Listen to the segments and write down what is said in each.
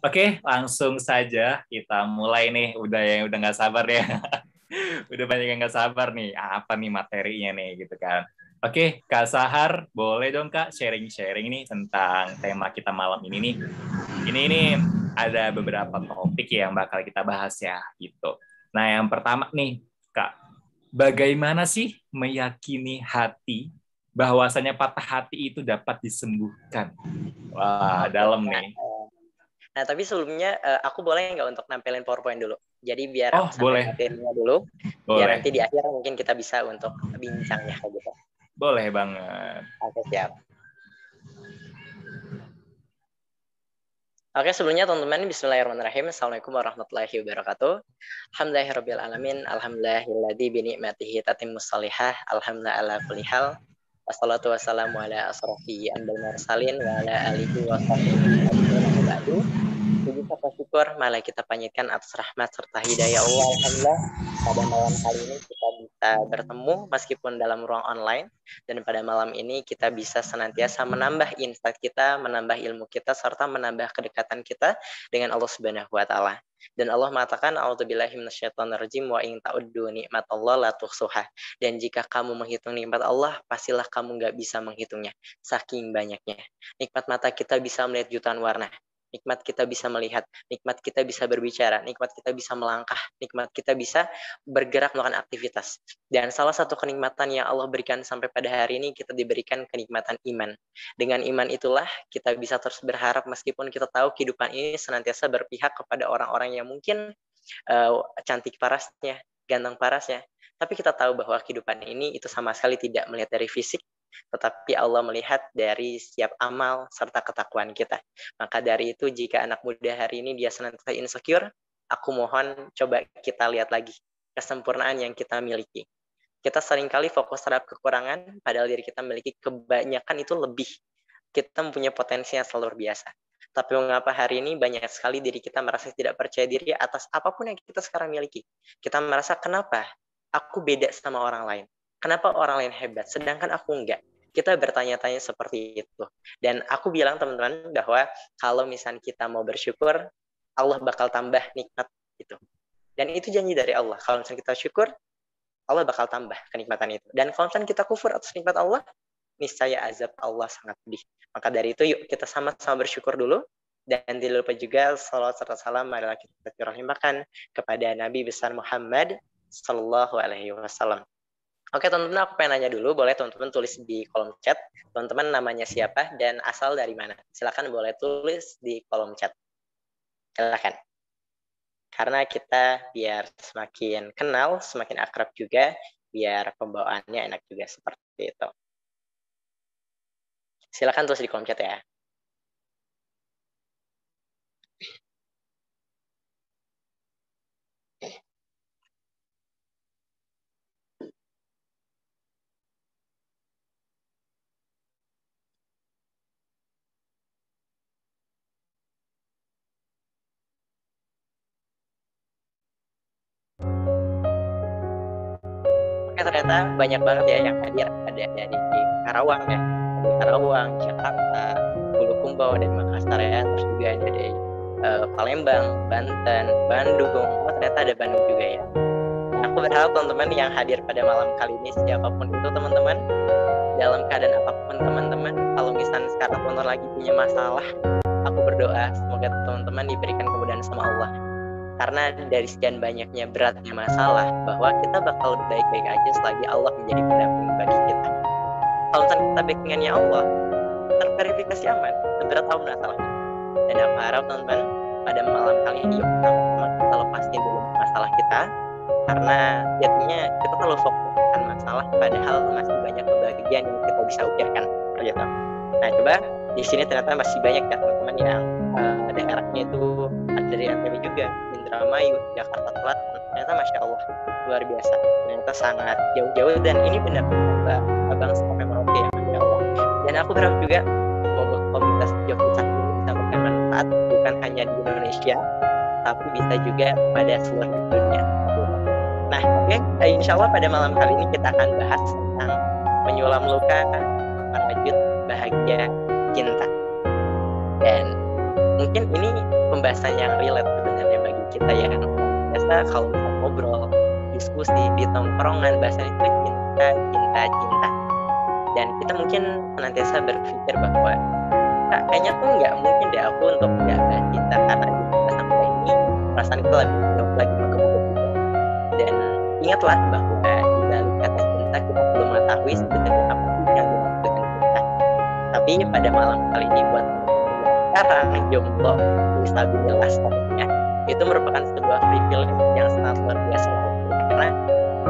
Oke, langsung saja kita mulai nih. Udah nggak sabar ya. Udah banyak yang nggak sabar nih. Apa nih materinya nih gitu kan. Oke, Kak Sahar, boleh dong Kak sharing-sharing nih tentang tema kita malam ini nih. Ini ada beberapa topik yang bakal kita bahas ya gitu. Nah, yang pertama nih, Kak, bagaimana sih meyakini hati bahwasanya patah hati itu dapat disembuhkan? Wah, Oke. dalam nih. Nah, tapi sebelumnya aku boleh nggak untuk nampilin PowerPoint dulu? Jadi biar Oh, aku sampai boleh. materinya dulu, biar Boleh. nanti di akhir mungkin kita bisa untuk bincangnya gitu. Boleh banget. Oke, siap. Oke, sebelumnya teman-teman, bismillahirrahmanirrahim. Assalamualaikum warahmatullahi wabarakatuh. Alhamdulillahirrabbilalamin. Alhamdulillahilladzi bini'matihi tatimmus salihah. Alhamdulillah ala kulli hal. Wassalatu wassalamu ala asrafi anbal mursalin wa ala alihi wa sahbihi ajmain amma ba'du. Puji serta syukur malah kita panjatkan atas rahmat serta hidayah Allah. Alhamdulillah pada malam kali ini kita bisa bertemu meskipun dalam ruang online, dan pada malam ini kita bisa senantiasa menambah insight kita, menambah ilmu kita, serta menambah kedekatan kita dengan Allah Subhanahu wa taala. Dan Allah mengatakan a'udzubillahi minasyaitonirrajim wa in ta'uddu nikmatallahi la tuhsuha. Dan jika kamu menghitung nikmat Allah, pastilah kamu nggak bisa menghitungnya saking banyaknya. Nikmat mata kita bisa melihat jutaan warna. Nikmat kita bisa melihat, nikmat kita bisa berbicara, nikmat kita bisa melangkah, nikmat kita bisa bergerak melakukan aktivitas. Dan salah satu kenikmatan yang Allah berikan sampai pada hari ini, kita diberikan kenikmatan iman. Dengan iman itulah kita bisa terus berharap meskipun kita tahu kehidupan ini senantiasa berpihak kepada orang-orang yang mungkin cantik parasnya, ganteng parasnya. Tapi kita tahu bahwa kehidupan ini itu sama sekali tidak melihat dari fisik, tetapi Allah melihat dari setiap amal serta ketakwaan kita. Maka dari itu, jika anak muda hari ini dia senantiasa insecure, aku mohon coba kita lihat lagi kesempurnaan yang kita miliki. Kita seringkali fokus terhadap kekurangan, padahal diri kita memiliki kebanyakan itu lebih. Kita mempunyai potensi yang luar biasa. Tapi mengapa hari ini banyak sekali diri kita merasa tidak percaya diri atas apapun yang kita sekarang miliki. Kita merasa kenapa aku beda sama orang lain. Kenapa orang lain hebat, sedangkan aku enggak? Kita bertanya-tanya seperti itu. Dan aku bilang teman-teman bahwa kalau misalnya kita mau bersyukur, Allah bakal tambah nikmat itu. Dan itu janji dari Allah. Kalau misalnya kita syukur, Allah bakal tambah kenikmatan itu. Dan kalau misalnya kita kufur atas nikmat Allah, niscaya azab Allah sangat pedih. Maka dari itu yuk kita sama-sama bersyukur dulu. Dan tidak lupa juga salawat serta salam adalah kita curahkan kepada Nabi besar Muhammad Sallallahu Alaihi Wasallam. Oke teman-teman, aku pengen nanya dulu, boleh teman-teman tulis di kolom chat, teman-teman namanya siapa dan asal dari mana? Silakan boleh tulis di kolom chat. Silakan. Karena kita biar semakin kenal, semakin akrab juga, biar pembawaannya enak juga seperti itu. Silakan tulis di kolom chat ya. Oke, ternyata banyak banget ya yang hadir. Ada dari Karawang ya, dari Karawang, Jakarta, Bulukumba, dan Makassar ya. Terus juga ada dari Palembang, Banten, Bandung. Oh, ternyata ada Bandung juga ya. Nah, aku berharap teman-teman yang hadir pada malam kali ini, siapapun itu teman-teman, dalam keadaan apapun teman-teman, kalau misalnya sekarang teman-teman lagi punya masalah, aku berdoa semoga teman-teman diberikan kemudahan sama Allah. Karena dari sekian banyaknya beratnya masalah, bahwa kita bakal baik-baik aja selagi Allah menjadi pendamping bagi kita. Kalau misalnya kita backingannya Allah, terverifikasi aman, seberat apa masalahnya. Dan aku harap teman-teman pada malam kali ini yuk sama-sama kita lepasin dulu masalah kita, karena jadinya kita terlalu fokuskan masalah, padahal masih banyak kebahagiaan yang kita bisa ukirkan. Gitu. Nah, coba di sini ternyata masih banyak ya teman-teman yang daerahnya itu ada dari NTB juga, Indramayu, Jakarta Selatan. Ternyata Masya Allah, luar biasa. Ternyata sangat jauh-jauh, dan ini benar-benar abang sampai Merauke ya, Masya Allah. Dan aku berharap juga semoga komunitas Jogja ini bisa memberikan manfaat bukan hanya di Indonesia, tapi bisa juga pada seluruh dunia. Nah, oke, insya Allah pada malam kali ini kita akan bahas tentang penyulam luka, merajut bahagia cinta. Dan mungkin ini pembahasan yang relate sebenarnya bagi kita yang biasa kalau misalnya ngobrol, diskusi di tongkrongan, bahasan itu cinta, cinta, cinta. Dan kita mungkin senantiasa berpikir bahwa kayaknya tuh nggak mungkin deh aku untuk nggak bahas cinta, karena di masa sampai ini perasaan kita lagi menggebu-gebu. Dan ingatlah bahwa di balik kata cinta kita belum mengetahui sebenarnya apa sih yang dimaksud dengan cinta. Tapi pada malam kali ini buat sekarang jomblo stabilitas statusnya itu merupakan sebuah privilege yang sangat luar biasa, karena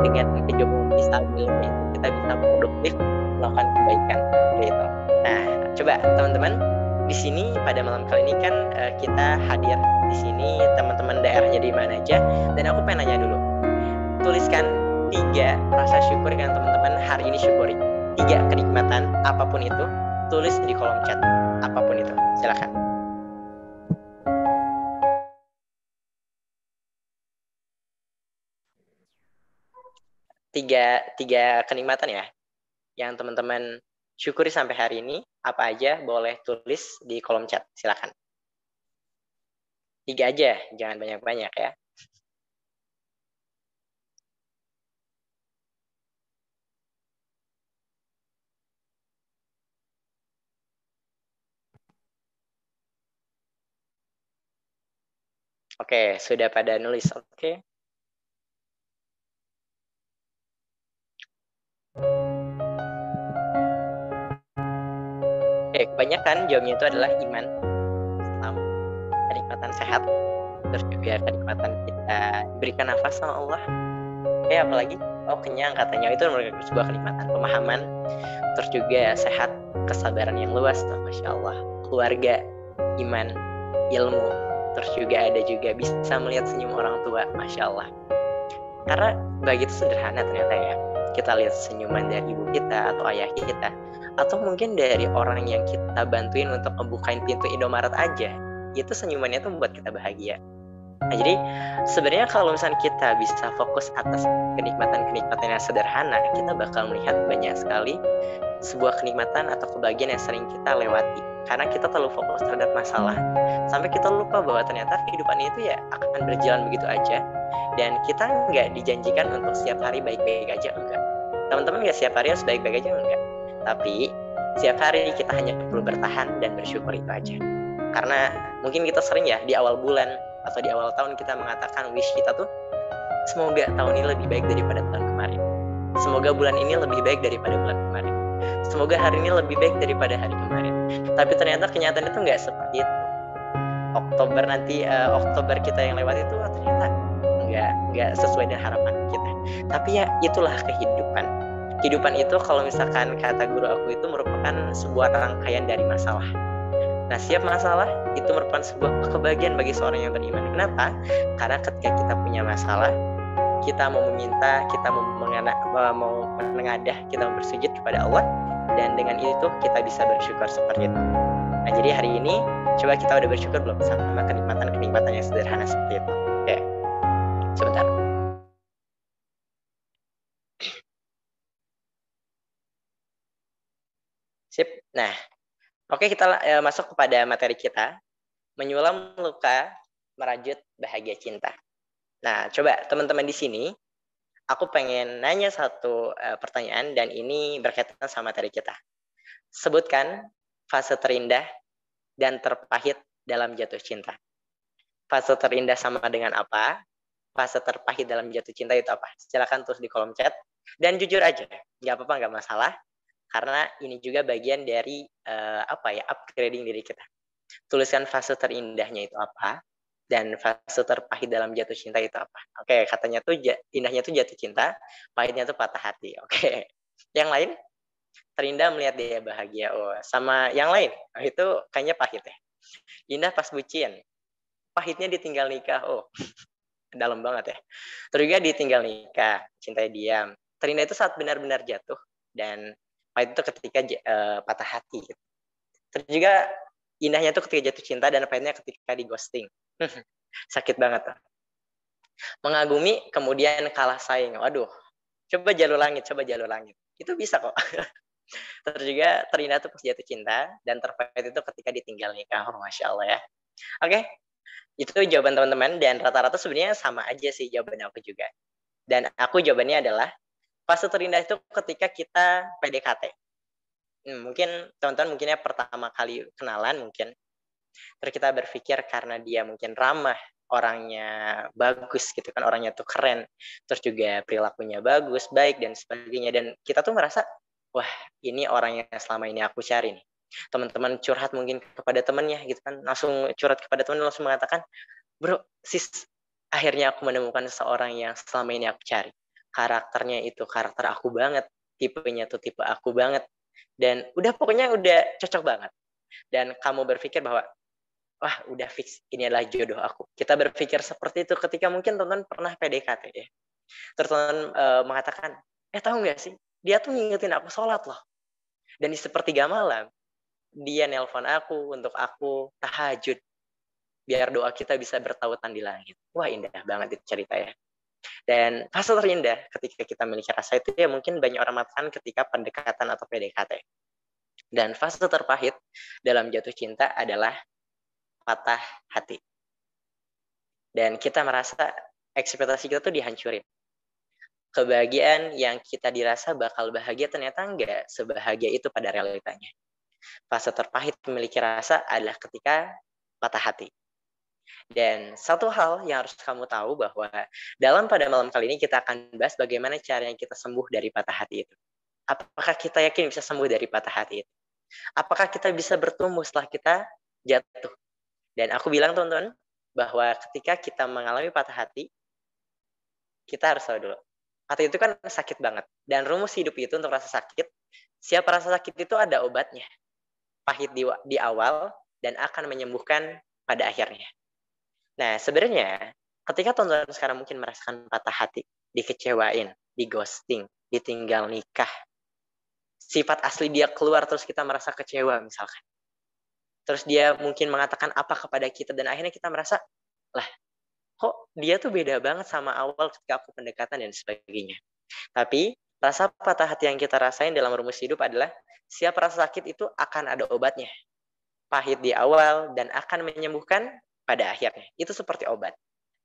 dengan kejombloan stabil itu kita bisa produktif melakukan kebaikan gitu. Nah, coba teman-teman di sini pada malam kali ini kan kita hadir di sini, teman-teman daerahnya di mana aja, dan aku pengen nanya dulu, tuliskan 3 rasa syukur yang teman-teman hari ini syukuri, 3 kenikmatan apapun itu, tulis di kolom chat apapun itu, silakan. Tiga kenikmatan ya yang teman-teman syukuri sampai hari ini, apa aja boleh tulis di kolom chat, silakan. 3 aja, jangan banyak-banyak ya. Oke, sudah pada nulis, oke. Oke, kebanyakan jawabnya itu adalah iman, Islam, kenikmatan sehat, terus juga kenikmatan kita diberikan nafas sama Allah. Oke, apalagi? Oh, kenyang katanya, itu merupakan sebuah kenikmatan. Pemahaman, terus juga sehat, kesabaran yang luas, Masya Allah. Keluarga, iman, ilmu, terus juga ada juga bisa melihat senyum orang tua, Masya Allah. Karena begitu sederhana ternyata ya, kita lihat senyuman dari ibu kita atau ayah kita, atau mungkin dari orang yang kita bantuin untuk membukain pintu Indomaret aja, itu senyumannya tuh membuat kita bahagia. Nah, jadi sebenarnya kalau misalnya kita bisa fokus atas kenikmatan-kenikmatan yang sederhana, kita bakal melihat banyak sekali sebuah kenikmatan atau kebahagiaan yang sering kita lewati. Karena kita terlalu fokus terhadap masalah, sampai kita lupa bahwa ternyata kehidupan itu ya akan berjalan begitu aja. Dan kita nggak dijanjikan untuk setiap hari baik-baik aja, enggak. Teman-teman nggak setiap hari harus baik-baik aja, enggak. Tapi setiap hari kita hanya perlu bertahan dan bersyukur, itu aja. Karena mungkin kita sering ya di awal bulan atau di awal tahun kita mengatakan wish kita tuh, semoga tahun ini lebih baik daripada tahun kemarin, semoga bulan ini lebih baik daripada bulan kemarin, semoga hari ini lebih baik daripada hari kemarin. Tapi ternyata kenyataannya tuh nggak seperti itu. Oktober kita yang lewat itu ternyata nggak sesuai dengan harapan kita. Tapi ya itulah kehidupan. Kehidupan itu kalau misalkan kata guru aku itu merupakan sebuah rangkaian dari masalah. Nah, setiap masalah itu merupakan sebuah kebahagiaan bagi seorang yang beriman. Kenapa? Karena ketika kita punya masalah, kita mau meminta, kita mau menengadah, kita mau bersujud kepada Allah, dan dengan itu kita bisa bersyukur seperti itu. Nah, jadi hari ini coba kita udah bersyukur belum sama kenikmatan-kenikmatan yang sederhana seperti itu? Oke, sebentar. Sip. Nah, oke, kita masuk kepada materi kita, menyulam luka, merajut bahagia cinta. Nah, coba teman-teman di sini, aku pengen nanya satu pertanyaan, dan ini berkaitan sama materi kita. Sebutkan fase terindah dan terpahit dalam jatuh cinta. Fase terindah sama dengan apa? Fase terpahit dalam jatuh cinta itu apa? Silakan tulis di kolom chat. Dan jujur aja, nggak apa-apa, nggak masalah. Karena ini juga bagian dari upgrading diri kita. Tuliskan fase terindahnya itu apa, dan fase terpahit dalam jatuh cinta itu apa. Oke, katanya tuh indahnya tuh jatuh cinta, pahitnya tuh patah hati. Oke, yang lain? Terindah melihat dia bahagia. Oh, sama yang lain? Oh, itu kayaknya pahit ya. Indah pas bucin, pahitnya ditinggal nikah. Oh, dalam banget ya. Terus juga ditinggal nikah, cintai diam. Terindah itu saat benar-benar jatuh, dan pahit itu ketika patah hati. Terus juga indahnya itu ketika jatuh cinta, dan pahitnya ketika di ghosting. Sakit banget tuh. Mengagumi kemudian kalah saing. Waduh, coba jalur langit. Itu bisa kok. Terus juga terindah itu pas jatuh cinta, dan terpahit itu ketika ditinggal nikah. Oh, Masya Allah ya. Oke, itu jawaban teman-teman dan rata-rata sebenarnya sama aja sih jawaban aku juga. Dan aku jawabannya adalah fase terindah itu ketika kita PDKT. Mungkin teman-teman mungkinnya pertama kali kenalan mungkin. Terus kita berpikir karena dia mungkin ramah, orangnya bagus gitu kan, orangnya tuh keren. Terus juga perilakunya bagus, baik dan sebagainya. Dan kita tuh merasa, wah ini orang yang selama ini aku cari nih. Teman-teman curhat mungkin kepada temannya gitu kan, langsung curhat kepada teman langsung mengatakan, bro, sis, akhirnya aku menemukan seseorang yang selama ini aku cari. Karakternya itu karakter aku banget, tipenya tuh tipe aku banget. Dan udah pokoknya udah cocok banget. Dan kamu berpikir bahwa, wah udah fix, ini adalah jodoh aku. Kita berpikir seperti itu ketika mungkin teman-teman pernah PDKT ya. Terus teman mengatakan, tahu nggak sih, dia tuh ngingetin aku sholat loh. Dan di sepertiga malam, dia nelpon aku untuk aku tahajud. Biar doa kita bisa bertautan di langit. Wah indah banget itu cerita ya. Dan fase terindah ketika kita memiliki rasa itu ya mungkin banyak orang mengatakan ketika pendekatan atau PDKT. Dan fase terpahit dalam jatuh cinta adalah patah hati. Dan kita merasa ekspektasi kita tuh dihancurin. Kebahagiaan yang kita dirasa bakal bahagia ternyata enggak sebahagia itu pada realitanya. Fase terpahit memiliki rasa adalah ketika patah hati. Dan satu hal yang harus kamu tahu bahwa pada malam kali ini kita akan bahas bagaimana caranya kita sembuh dari patah hati itu. Apakah kita yakin bisa sembuh dari patah hati itu? Apakah kita bisa bertumbuh setelah kita jatuh? Dan aku bilang teman-teman bahwa ketika kita mengalami patah hati, kita harus tahu dulu. Patah itu kan sakit banget. Dan rumus hidup itu untuk rasa sakit, siap rasa sakit itu ada obatnya. Pahit di awal dan akan menyembuhkan pada akhirnya. Nah, sebenarnya ketika teman-teman sekarang mungkin merasakan patah hati, dikecewain, di-ghosting, ditinggal nikah, sifat asli dia keluar terus kita merasa kecewa misalkan. Terus dia mungkin mengatakan apa kepada kita dan akhirnya kita merasa, lah kok dia tuh beda banget sama awal ketika aku pendekatan dan sebagainya. Tapi rasa patah hati yang kita rasain dalam rumus hidup adalah siap rasa sakit itu akan ada obatnya. Pahit di awal dan akan menyembuhkan pada akhirnya. Itu seperti obat.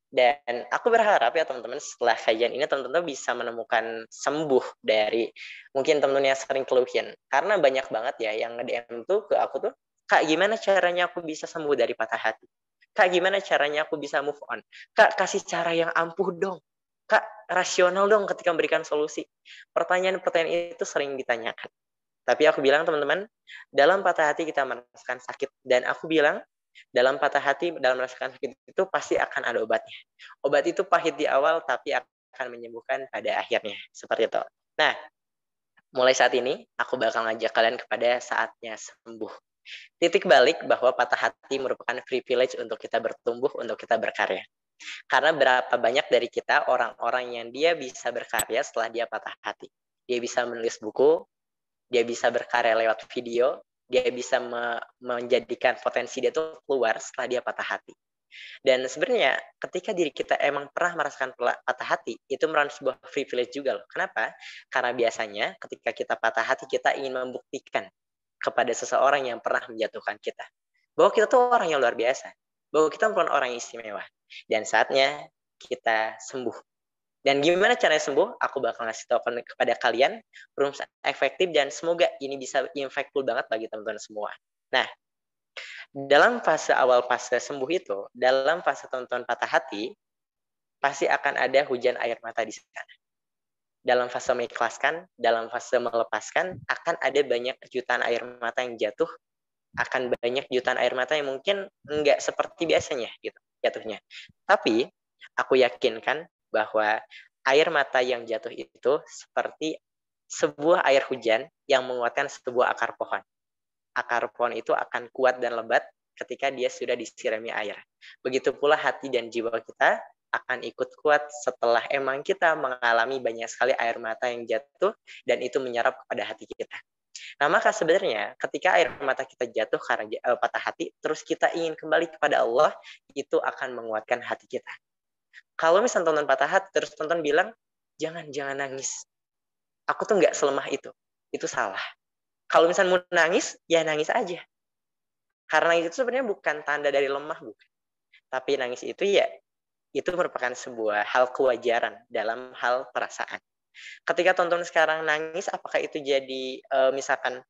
Dan aku berharap ya teman-teman setelah kajian ini teman-teman bisa menemukan sembuh dari mungkin teman-teman yang sering keluhin. Karena banyak banget ya yang nge-DM tuh ke aku tuh, Kak gimana caranya aku bisa sembuh dari patah hati? Kak gimana caranya aku bisa move on? Kak kasih cara yang ampuh dong. Kak rasional dong ketika memberikan solusi. Pertanyaan-pertanyaan itu sering ditanyakan. Tapi aku bilang teman-teman, dalam patah hati kita merasakan sakit. Dan aku bilang, dalam patah hati, dalam merasakan sakit itu pasti akan ada obatnya. Obat itu pahit di awal, tapi akan menyembuhkan pada akhirnya. Seperti itu. Nah, mulai saat ini, aku bakal ngajak kalian kepada saatnya sembuh. Titik balik bahwa patah hati merupakan privilege untuk kita bertumbuh, untuk kita berkarya. Karena berapa banyak dari kita orang-orang yang dia bisa berkarya setelah dia patah hati. Dia bisa menulis buku, dia bisa berkarya lewat video, dia bisa menjadikan potensi dia tuh keluar setelah dia patah hati. Dan sebenarnya ketika diri kita emang pernah merasakan patah hati, itu merupakan sebuah privilege juga loh. Kenapa? Karena biasanya ketika kita patah hati, kita ingin membuktikan kepada seseorang yang pernah menjatuhkan kita. Bahwa kita tuh orang yang luar biasa. Bahwa kita merupakan orang yang istimewa. Dan saatnya kita sembuh. Dan gimana caranya sembuh? Aku bakal ngasih tahu kepada kalian rumus efektif dan semoga ini bisa impactful banget bagi teman-teman semua. Nah, dalam fase sembuh itu, dalam fase teman-teman patah hati, pasti akan ada hujan air mata di sana. Dalam fase mengikhlaskan, dalam fase melepaskan, akan ada banyak jutaan air mata yang jatuh, akan banyak jutaan air mata yang mungkin nggak seperti biasanya gitu jatuhnya. Tapi aku yakinkan bahwa air mata yang jatuh itu seperti sebuah air hujan yang menguatkan sebuah akar pohon. Akar pohon itu akan kuat dan lebat ketika dia sudah disirami air. Begitu pula hati dan jiwa kita akan ikut kuat setelah emang kita mengalami banyak sekali air mata yang jatuh dan itu menyerap kepada hati kita. Nah, maka sebenarnya ketika air mata kita jatuh karena patah hati, terus kita ingin kembali kepada Allah, itu akan menguatkan hati kita. Kalau misalnya tonton patah hati, terus tonton bilang, jangan nangis. Aku tuh nggak selemah itu. Itu salah. Kalau misalnya mau nangis, ya nangis aja. Karena itu sebenarnya bukan tanda dari lemah, bukan. Tapi nangis itu ya, itu merupakan sebuah hal kewajaran dalam hal perasaan. Ketika teman-teman sekarang nangis, apakah itu jadi misalkan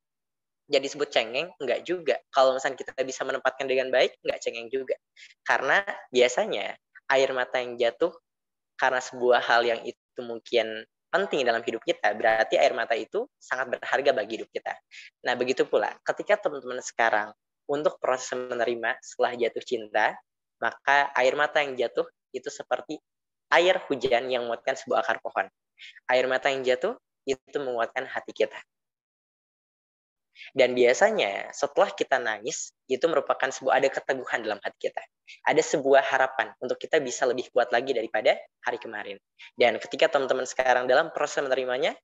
jadi disebut cengeng? Enggak juga. Kalau misalnya kita bisa menempatkan dengan baik, enggak cengeng juga. Karena biasanya air mata yang jatuh karena sebuah hal yang itu mungkin penting dalam hidup kita, berarti air mata itu sangat berharga bagi hidup kita. Nah, begitu pula ketika teman-teman sekarang untuk proses menerima setelah jatuh cinta, maka air mata yang jatuh itu seperti air hujan yang menguatkan sebuah akar pohon. Air mata yang jatuh itu menguatkan hati kita. Dan biasanya setelah kita nangis, itu merupakan sebuah ada keteguhan dalam hati kita. Ada sebuah harapan untuk kita bisa lebih kuat lagi daripada hari kemarin. Dan ketika teman-teman sekarang dalam proses menerimanya,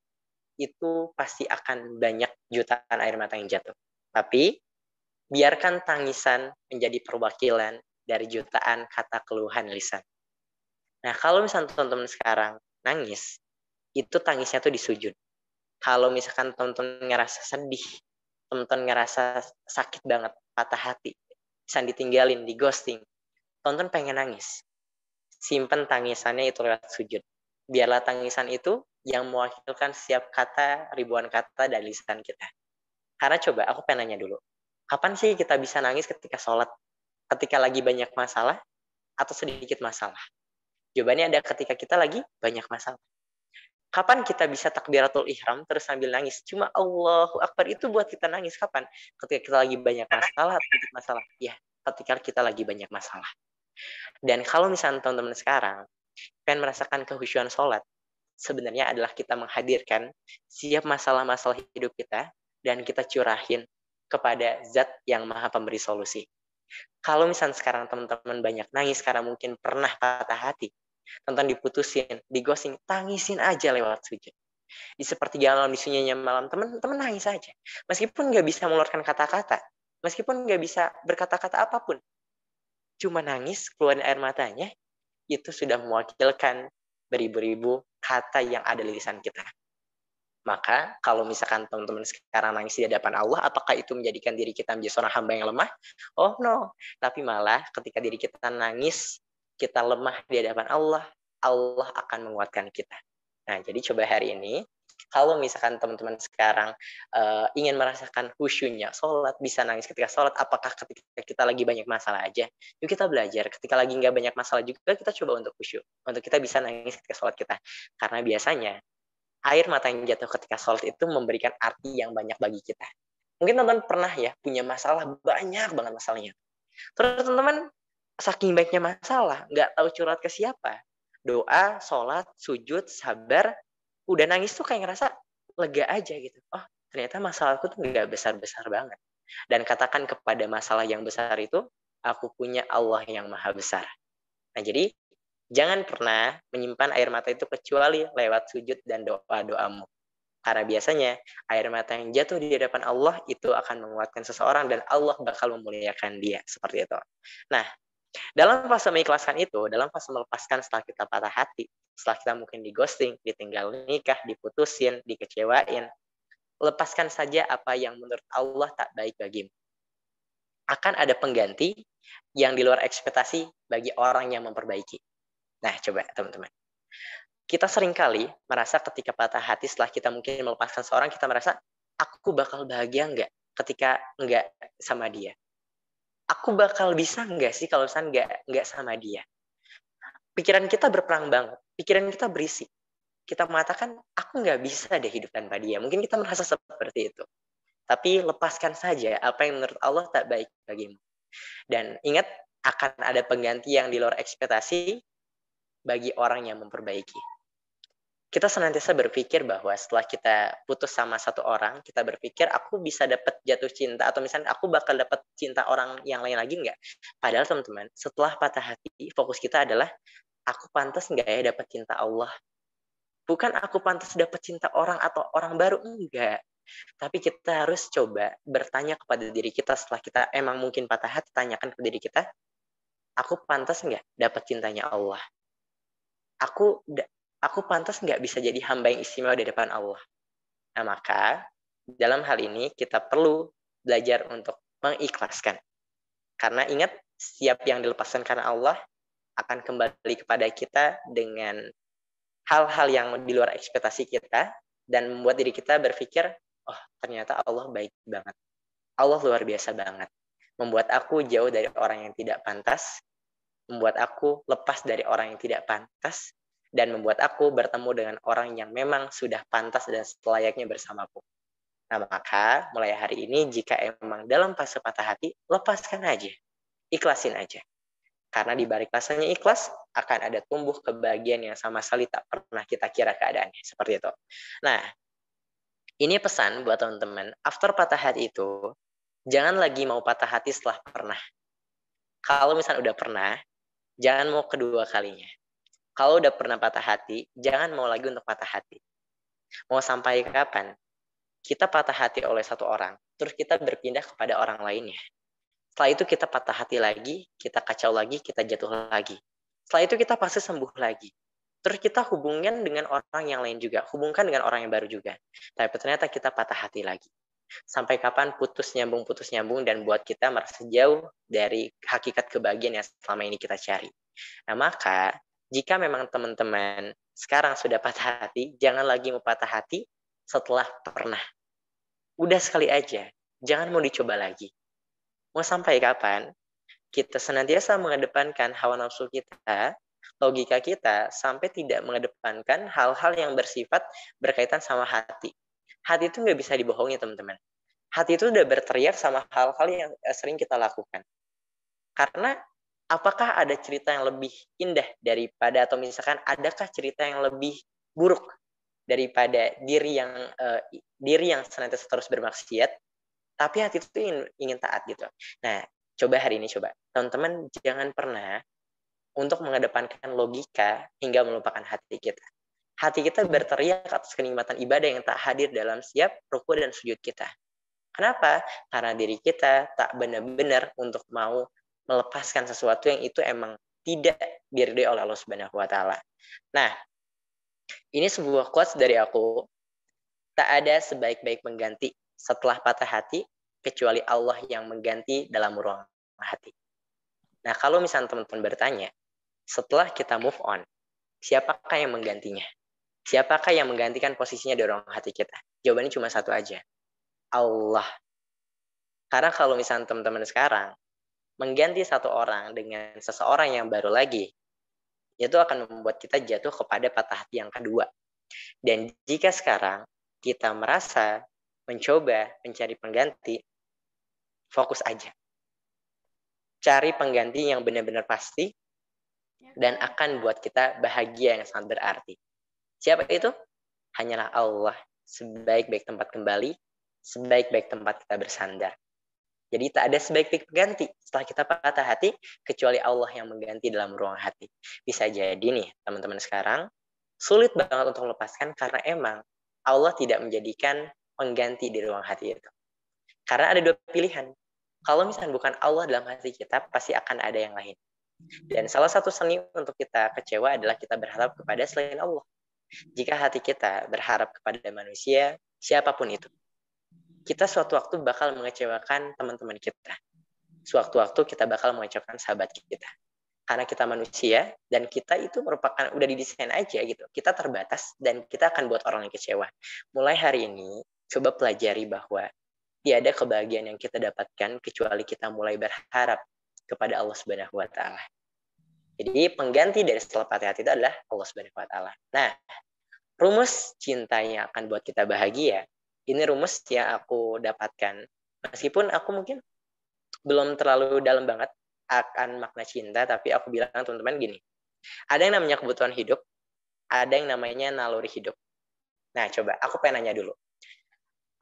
itu pasti akan banyak jutaan air mata yang jatuh. Tapi biarkan tangisan menjadi perwakilan dari jutaan kata keluhan lisan. Nah, kalau misalnya teman-teman sekarang nangis, itu tangisnya tuh di sujud. Kalau misalkan teman-teman ngerasa sedih, teman-teman ngerasa sakit banget, patah hati, bisa ditinggalin, di ghosting, teman-teman pengen nangis, simpen tangisannya itu lewat sujud. Biarlah tangisan itu yang mewakilkan setiap kata, ribuan kata dari lisan kita. Karena coba, aku pengen nanya dulu, kapan sih kita bisa nangis ketika sholat? Ketika lagi banyak masalah atau sedikit masalah? Jawabannya ada ketika kita lagi banyak masalah. Kapan kita bisa takbiratul ihram terus sambil nangis? Cuma Allahu Akbar itu buat kita nangis kapan? Ketika kita lagi banyak masalah atau sedikit masalah? Ya, ketika kita lagi banyak masalah. Dan kalau misalnya teman-teman sekarang pengen merasakan kehusyuan sholat, sebenarnya adalah kita menghadirkan setiap masalah-masalah hidup kita dan kita curahin kepada zat yang maha pemberi solusi. Kalau misalnya sekarang teman-teman banyak nangis karena mungkin pernah patah hati, tonton diputusin, digosing, tangisin aja lewat sujud. Di sepertiga malam, di sunyinya malam, teman-teman nangis aja. Meskipun nggak bisa mengeluarkan kata-kata, meskipun nggak bisa berkata-kata apapun, cuma nangis, keluarin air matanya, itu sudah mewakilkan beribu-ribu kata yang ada di lisan kita. Maka kalau misalkan teman-teman sekarang nangis di hadapan Allah, apakah itu menjadikan diri kita menjadi seorang hamba yang lemah? Oh no, tapi malah ketika diri kita nangis, kita lemah di hadapan Allah, Allah akan menguatkan kita. Nah, jadi coba hari ini, kalau misalkan teman-teman sekarang ingin merasakan khusyunya sholat, bisa nangis ketika sholat, apakah ketika kita lagi banyak masalah aja? Yuk kita belajar, ketika lagi nggak banyak masalah juga, kita coba untuk khusyuk. Untuk kita bisa nangis ketika sholat kita. Karena biasanya, air mata yang jatuh ketika sholat itu memberikan arti yang banyak bagi kita. Mungkin teman-teman pernah ya punya masalah, banyak banget masalahnya. Terus teman-teman saking baiknya masalah, nggak tahu curhat ke siapa. Doa, sholat, sujud, sabar, udah nangis tuh kayak ngerasa lega aja gitu. Oh, ternyata masalahku tuh nggak besar-besar banget. Dan katakan kepada masalah yang besar itu, aku punya Allah yang maha besar. Nah, jadi jangan pernah menyimpan air mata itu kecuali lewat sujud dan doa-doamu. Karena biasanya air mata yang jatuh di hadapan Allah itu akan menguatkan seseorang dan Allah bakal memuliakan dia. Seperti itu. Nah, dalam fase mengikhlaskan itu, dalam fase melepaskan setelah kita patah hati, setelah kita mungkin di ghosting, ditinggal nikah, diputusin, dikecewain, lepaskan saja apa yang menurut Allah tak baik bagimu. Akan ada pengganti yang di luar ekspektasi bagi orang yang memperbaiki. Nah, coba teman-teman. Kita seringkali merasa ketika patah hati setelah kita mungkin melepaskan seorang, kita merasa, aku bakal bahagia nggak ketika nggak sama dia? Aku bakal bisa nggak sih kalau misalnya nggak sama dia? Pikiran kita berperang banget. Pikiran kita berisi. Kita mengatakan, aku nggak bisa deh hidup tanpa dia. Mungkin kita merasa seperti itu. Tapi lepaskan saja apa yang menurut Allah tak baik bagimu. Dan ingat, akan ada pengganti yang di luar ekspektasi bagi orang yang memperbaiki. Kita senantiasa berpikir bahwa setelah kita putus sama satu orang, kita berpikir aku bisa dapat jatuh cinta atau misalnya aku bakal dapat cinta orang yang lain lagi nggak? Padahal teman-teman, setelah patah hati, fokus kita adalah aku pantas nggak ya dapat cinta Allah? Bukan aku pantas dapat cinta orang atau orang baru, enggak. Tapi kita harus coba bertanya kepada diri kita setelah kita emang mungkin patah hati, tanyakan ke diri kita, aku pantas nggak dapat cintanya Allah? Aku pantas nggak bisa jadi hamba yang istimewa di depan Allah. Nah, maka dalam hal ini kita perlu belajar untuk mengikhlaskan. Karena ingat, setiap yang dilepaskan karena Allah akan kembali kepada kita dengan hal-hal yang di luar ekspektasi kita dan membuat diri kita berpikir, oh ternyata Allah baik banget. Allah luar biasa banget. Membuat aku jauh dari orang yang tidak pantas, membuat aku lepas dari orang yang tidak pantas, dan membuat aku bertemu dengan orang yang memang sudah pantas dan selayaknya bersamaku. Nah, maka mulai hari ini jika emang dalam fase patah hati, lepaskan aja. Ikhlasin aja. Karena di balik rasanya ikhlas, akan ada tumbuh kebahagiaan yang sama sekali tak pernah kita kira keadaannya. Seperti itu. Nah, ini pesan buat teman-teman. After patah hati itu, jangan lagi mau patah hati setelah pernah. Kalau misalnya udah pernah, jangan mau kedua kalinya. Kalau udah pernah patah hati, jangan mau lagi untuk patah hati. Mau sampai kapan? Kita patah hati oleh satu orang, terus kita berpindah kepada orang lainnya. Setelah itu kita patah hati lagi, kita kacau lagi, kita jatuh lagi. Setelah itu kita pasti sembuh lagi. Terus kita hubungkan dengan orang yang lain juga, hubungkan dengan orang yang baru juga. Tapi ternyata kita patah hati lagi. Sampai kapan putus nyambung, dan buat kita merasa jauh dari hakikat kebahagiaan yang selama ini kita cari. Nah, maka jika memang teman-teman sekarang sudah patah hati, jangan lagi mau patah hati setelah pernah. Udah sekali aja, jangan mau dicoba lagi. Mau sampai kapan kita senantiasa mengedepankan hawa nafsu kita, logika kita, sampai tidak mengedepankan hal-hal yang bersifat berkaitan sama hati. Hati itu nggak bisa dibohongi, teman-teman. Hati itu udah berteriak sama hal-hal yang sering kita lakukan. Karena apakah ada cerita yang lebih indah daripada, atau misalkan adakah cerita yang lebih buruk daripada diri yang senantiasa terus bermaksiat, tapi hati itu ingin taat gitu. Nah, coba hari ini teman-teman jangan pernah untuk mengedepankan logika hingga melupakan hati kita. Hati kita berteriak atas kenikmatan ibadah yang tak hadir dalam setiap ruku dan sujud kita. Kenapa? Karena diri kita tak benar-benar untuk mau melepaskan sesuatu yang itu emang tidak diridhoi oleh Allah Subhanahu wa taala. Nah, ini sebuah quotes dari aku. Tak ada sebaik-baik mengganti setelah patah hati kecuali Allah yang mengganti dalam ruang hati. Nah, kalau misalnya teman-teman bertanya, setelah kita move on, siapakah yang menggantinya? Siapakah yang menggantikan posisinya di ruang hati kita? Jawabannya cuma satu aja. Allah. Karena kalau misalnya teman-teman sekarang mengganti satu orang dengan seseorang yang baru lagi, itu akan membuat kita jatuh kepada patah hati yang kedua. Dan jika sekarang kita merasa mencoba mencari pengganti, fokus aja. Cari pengganti yang benar-benar pasti dan akan buat kita bahagia yang sangat berarti. Siapa itu? Hanyalah Allah, sebaik-baik tempat kembali, sebaik-baik tempat kita bersandar. Jadi tak ada sebaik-baik pengganti setelah kita patah hati, kecuali Allah yang mengganti dalam ruang hati. Bisa jadi nih, teman-teman sekarang, sulit banget untuk melepaskan karena emang Allah tidak menjadikan pengganti di ruang hati itu. Karena ada dua pilihan. Kalau misalnya bukan Allah dalam hati kita, pasti akan ada yang lain. Dan salah satu seni untuk kita kecewa adalah kita berharap kepada selain Allah. Jika hati kita berharap kepada manusia, siapapun itu, kita suatu waktu bakal mengecewakan teman-teman kita. Suatu waktu kita bakal mengecewakan sahabat kita. Karena kita manusia, dan kita itu merupakan, udah didesain aja gitu. Kita terbatas, dan kita akan buat orang yang kecewa. Mulai hari ini, coba pelajari bahwa tiada kebahagiaan yang kita dapatkan kecuali kita mulai berharap kepada Allah Subhanahu wa taala. Jadi pengganti dari setelah patah hati itu adalah Allah Subhanahu wa taala. Nah, rumus cinta yang akan buat kita bahagia, ini rumus yang aku dapatkan. Meskipun aku mungkin belum terlalu dalam banget akan makna cinta, tapi aku bilang teman-teman gini. Ada yang namanya kebutuhan hidup, ada yang namanya naluri hidup. Nah, coba aku pengen nanya dulu.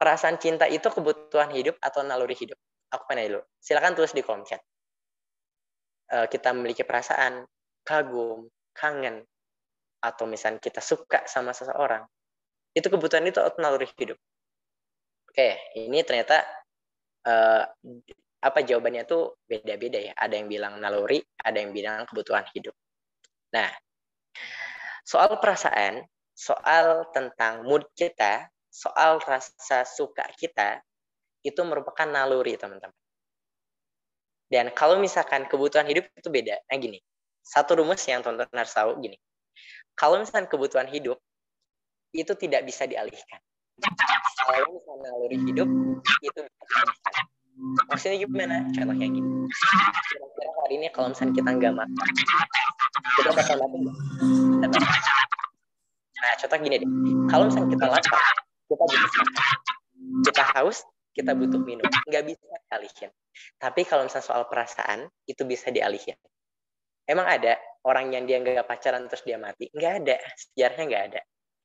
Perasaan cinta itu kebutuhan hidup atau naluri hidup? Aku pengen dulu. Silakan tulis di kolom chat. Kita memiliki perasaan kagum, kangen, atau misalnya kita suka sama seseorang. Itu kebutuhan itu atau naluri hidup? Oke, ini ternyata jawabannya tuh beda-beda ya. Ada yang bilang naluri, ada yang bilang kebutuhan hidup. Nah, soal perasaan, soal tentang mood kita, soal rasa suka kita, itu merupakan naluri, teman-teman. Dan kalau misalkan kebutuhan hidup itu beda. Nah gini, satu rumus yang teman-teman harus tahu gini. Kalau misalkan kebutuhan hidup itu tidak bisa dialihkan. Kalau misalkan naluri hidup itu bisa dialihkan. Maksudnya gimana? Contohnya gini. Kira-kira hari ini kalau misalkan kita nggak makan, kita bakal mati nggak? Nah, contoh gini deh. Kalau misalkan kita lapar, kita butuh makan. Kita haus, kita butuh minum. Nggak bisa dialihin. Tapi kalau misalnya soal perasaan, itu bisa dialihin. Emang ada orang yang dia nggak pacaran terus dia mati? Nggak ada. Sejarahnya nggak ada.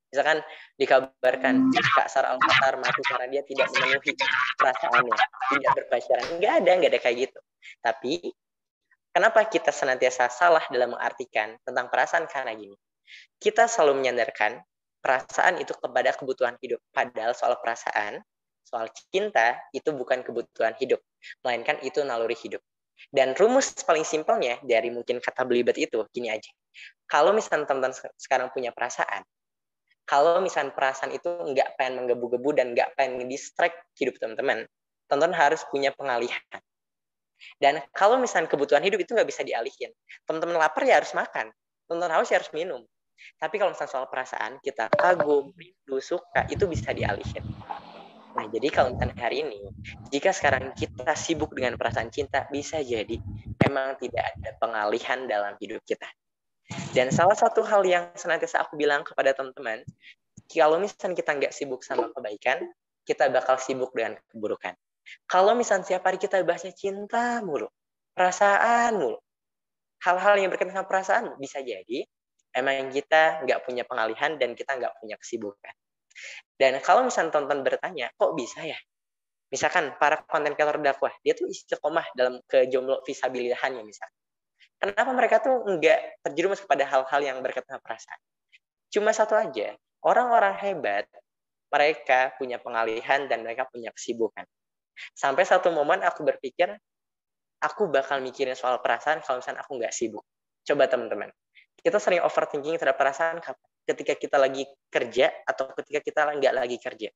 Misalkan dikabarkan Kak Sarah Al-Fathar mati karena dia tidak memenuhi perasaannya, tidak berpacaran. Nggak ada kayak gitu. Tapi kenapa kita senantiasa salah dalam mengartikan tentang perasaan? Karena gini, kita selalu menyandarkan perasaan itu kepada kebutuhan hidup. Padahal soal perasaan, soal cinta itu bukan kebutuhan hidup, melainkan itu naluri hidup. Dan rumus paling simpelnya dari mungkin kata belibet itu gini aja. Kalau misalnya teman-teman sekarang punya perasaan, kalau misalnya perasaan itu nggak pengen menggebu-gebu dan nggak pengen nge-distract hidup teman-teman, teman-teman harus punya pengalihan. Dan kalau misalnya kebutuhan hidup itu nggak bisa dialihin, teman-teman lapar ya harus makan, teman-teman haus ya harus minum. Tapi kalau misalnya soal perasaan, kita kagum, rindu, suka, itu bisa dialihin. Nah, jadi kalau misalnya hari ini, jika sekarang kita sibuk dengan perasaan cinta, bisa jadi emang tidak ada pengalihan dalam hidup kita. Dan salah satu hal yang senantiasa aku bilang kepada teman-teman, kalau misalnya kita nggak sibuk sama kebaikan, kita bakal sibuk dengan keburukan. Kalau misalnya setiap hari kita bahasnya cinta mulu, perasaan mulu, hal-hal yang berkaitan sama perasaan, bisa jadi emang kita nggak punya pengalihan dan kita nggak punya kesibukan. Dan kalau misalnya teman-teman bertanya, kok bisa ya? Misalkan para konten kreator dakwah, dia tuh istiqomah dalam kejomblo visabilillahannya misalkan. Kenapa mereka tuh nggak terjerumus kepada hal-hal yang berkaitan dengan perasaan? Cuma satu aja, orang-orang hebat, mereka punya pengalihan dan mereka punya kesibukan. Sampai satu momen aku berpikir, aku bakal mikirin soal perasaan kalau misalnya aku nggak sibuk. Coba teman-teman, kita sering overthinking terhadap perasaan ketika kita lagi kerja atau ketika kita nggak lagi kerja.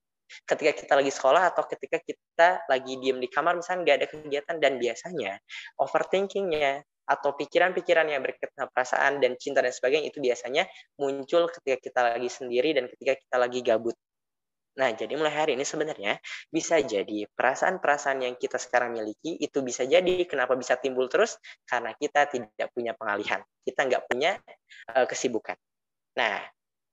Ketika kita lagi sekolah atau ketika kita lagi diem di kamar misalnya nggak ada kegiatan, dan biasanya overthinkingnya atau pikiran-pikiran yang berkaitan perasaan dan cinta dan sebagainya itu biasanya muncul ketika kita lagi sendiri dan ketika kita lagi gabut. Nah, jadi mulai hari ini sebenarnya bisa jadi perasaan-perasaan yang kita sekarang miliki itu bisa jadi kenapa bisa timbul terus karena kita tidak punya pengalihan, kita nggak punya kesibukan. Nah,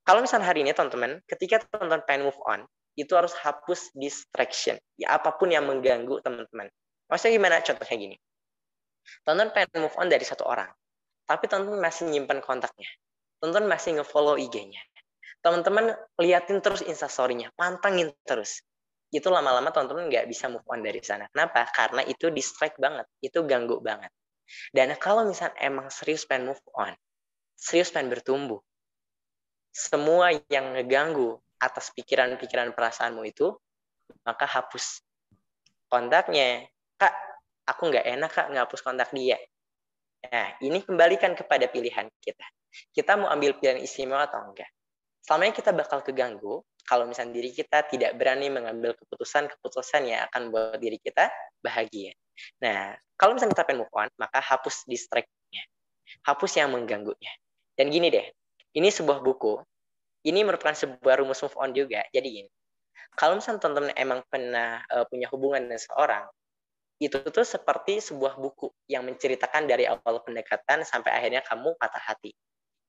kalau misalnya hari ini teman-teman, ketika teman-teman pengen move on, itu harus hapus distraction, ya apapun yang mengganggu teman-teman. Maksudnya gimana? Contohnya gini, teman-teman pengen move on dari satu orang, tapi teman-teman masih nyimpan kontaknya, teman-teman masih nge-follow IG-nya, teman-teman liatin terus instastory-nya, pantengin terus. Itu lama-lama teman-teman nggak bisa move on dari sana. Kenapa? Karena itu distract banget, itu ganggu banget. Dan kalau misalnya emang serius pengen move on, serius pengen bertumbuh, semua yang ngeganggu atas pikiran-pikiran perasaanmu itu, maka hapus kontaknya. Kak, aku nggak enak kak ngapus kontak dia. Nah, ini kembalikan kepada pilihan kita. Kita mau ambil pilihan istimewa atau enggak. Selama ini kita bakal keganggu kalau misalnya diri kita tidak berani mengambil keputusan-keputusan yang akan membuat diri kita bahagia. Nah, kalau misalnya kita pengen move on, maka hapus distract-nya. Hapus yang mengganggunya. Dan gini deh, ini sebuah buku. Ini merupakan sebuah rumus move on juga. Jadi gini, kalau misalnya teman-teman emang pernah punya hubungan dengan seorang, itu tuh seperti sebuah buku yang menceritakan dari awal pendekatan sampai akhirnya kamu patah hati.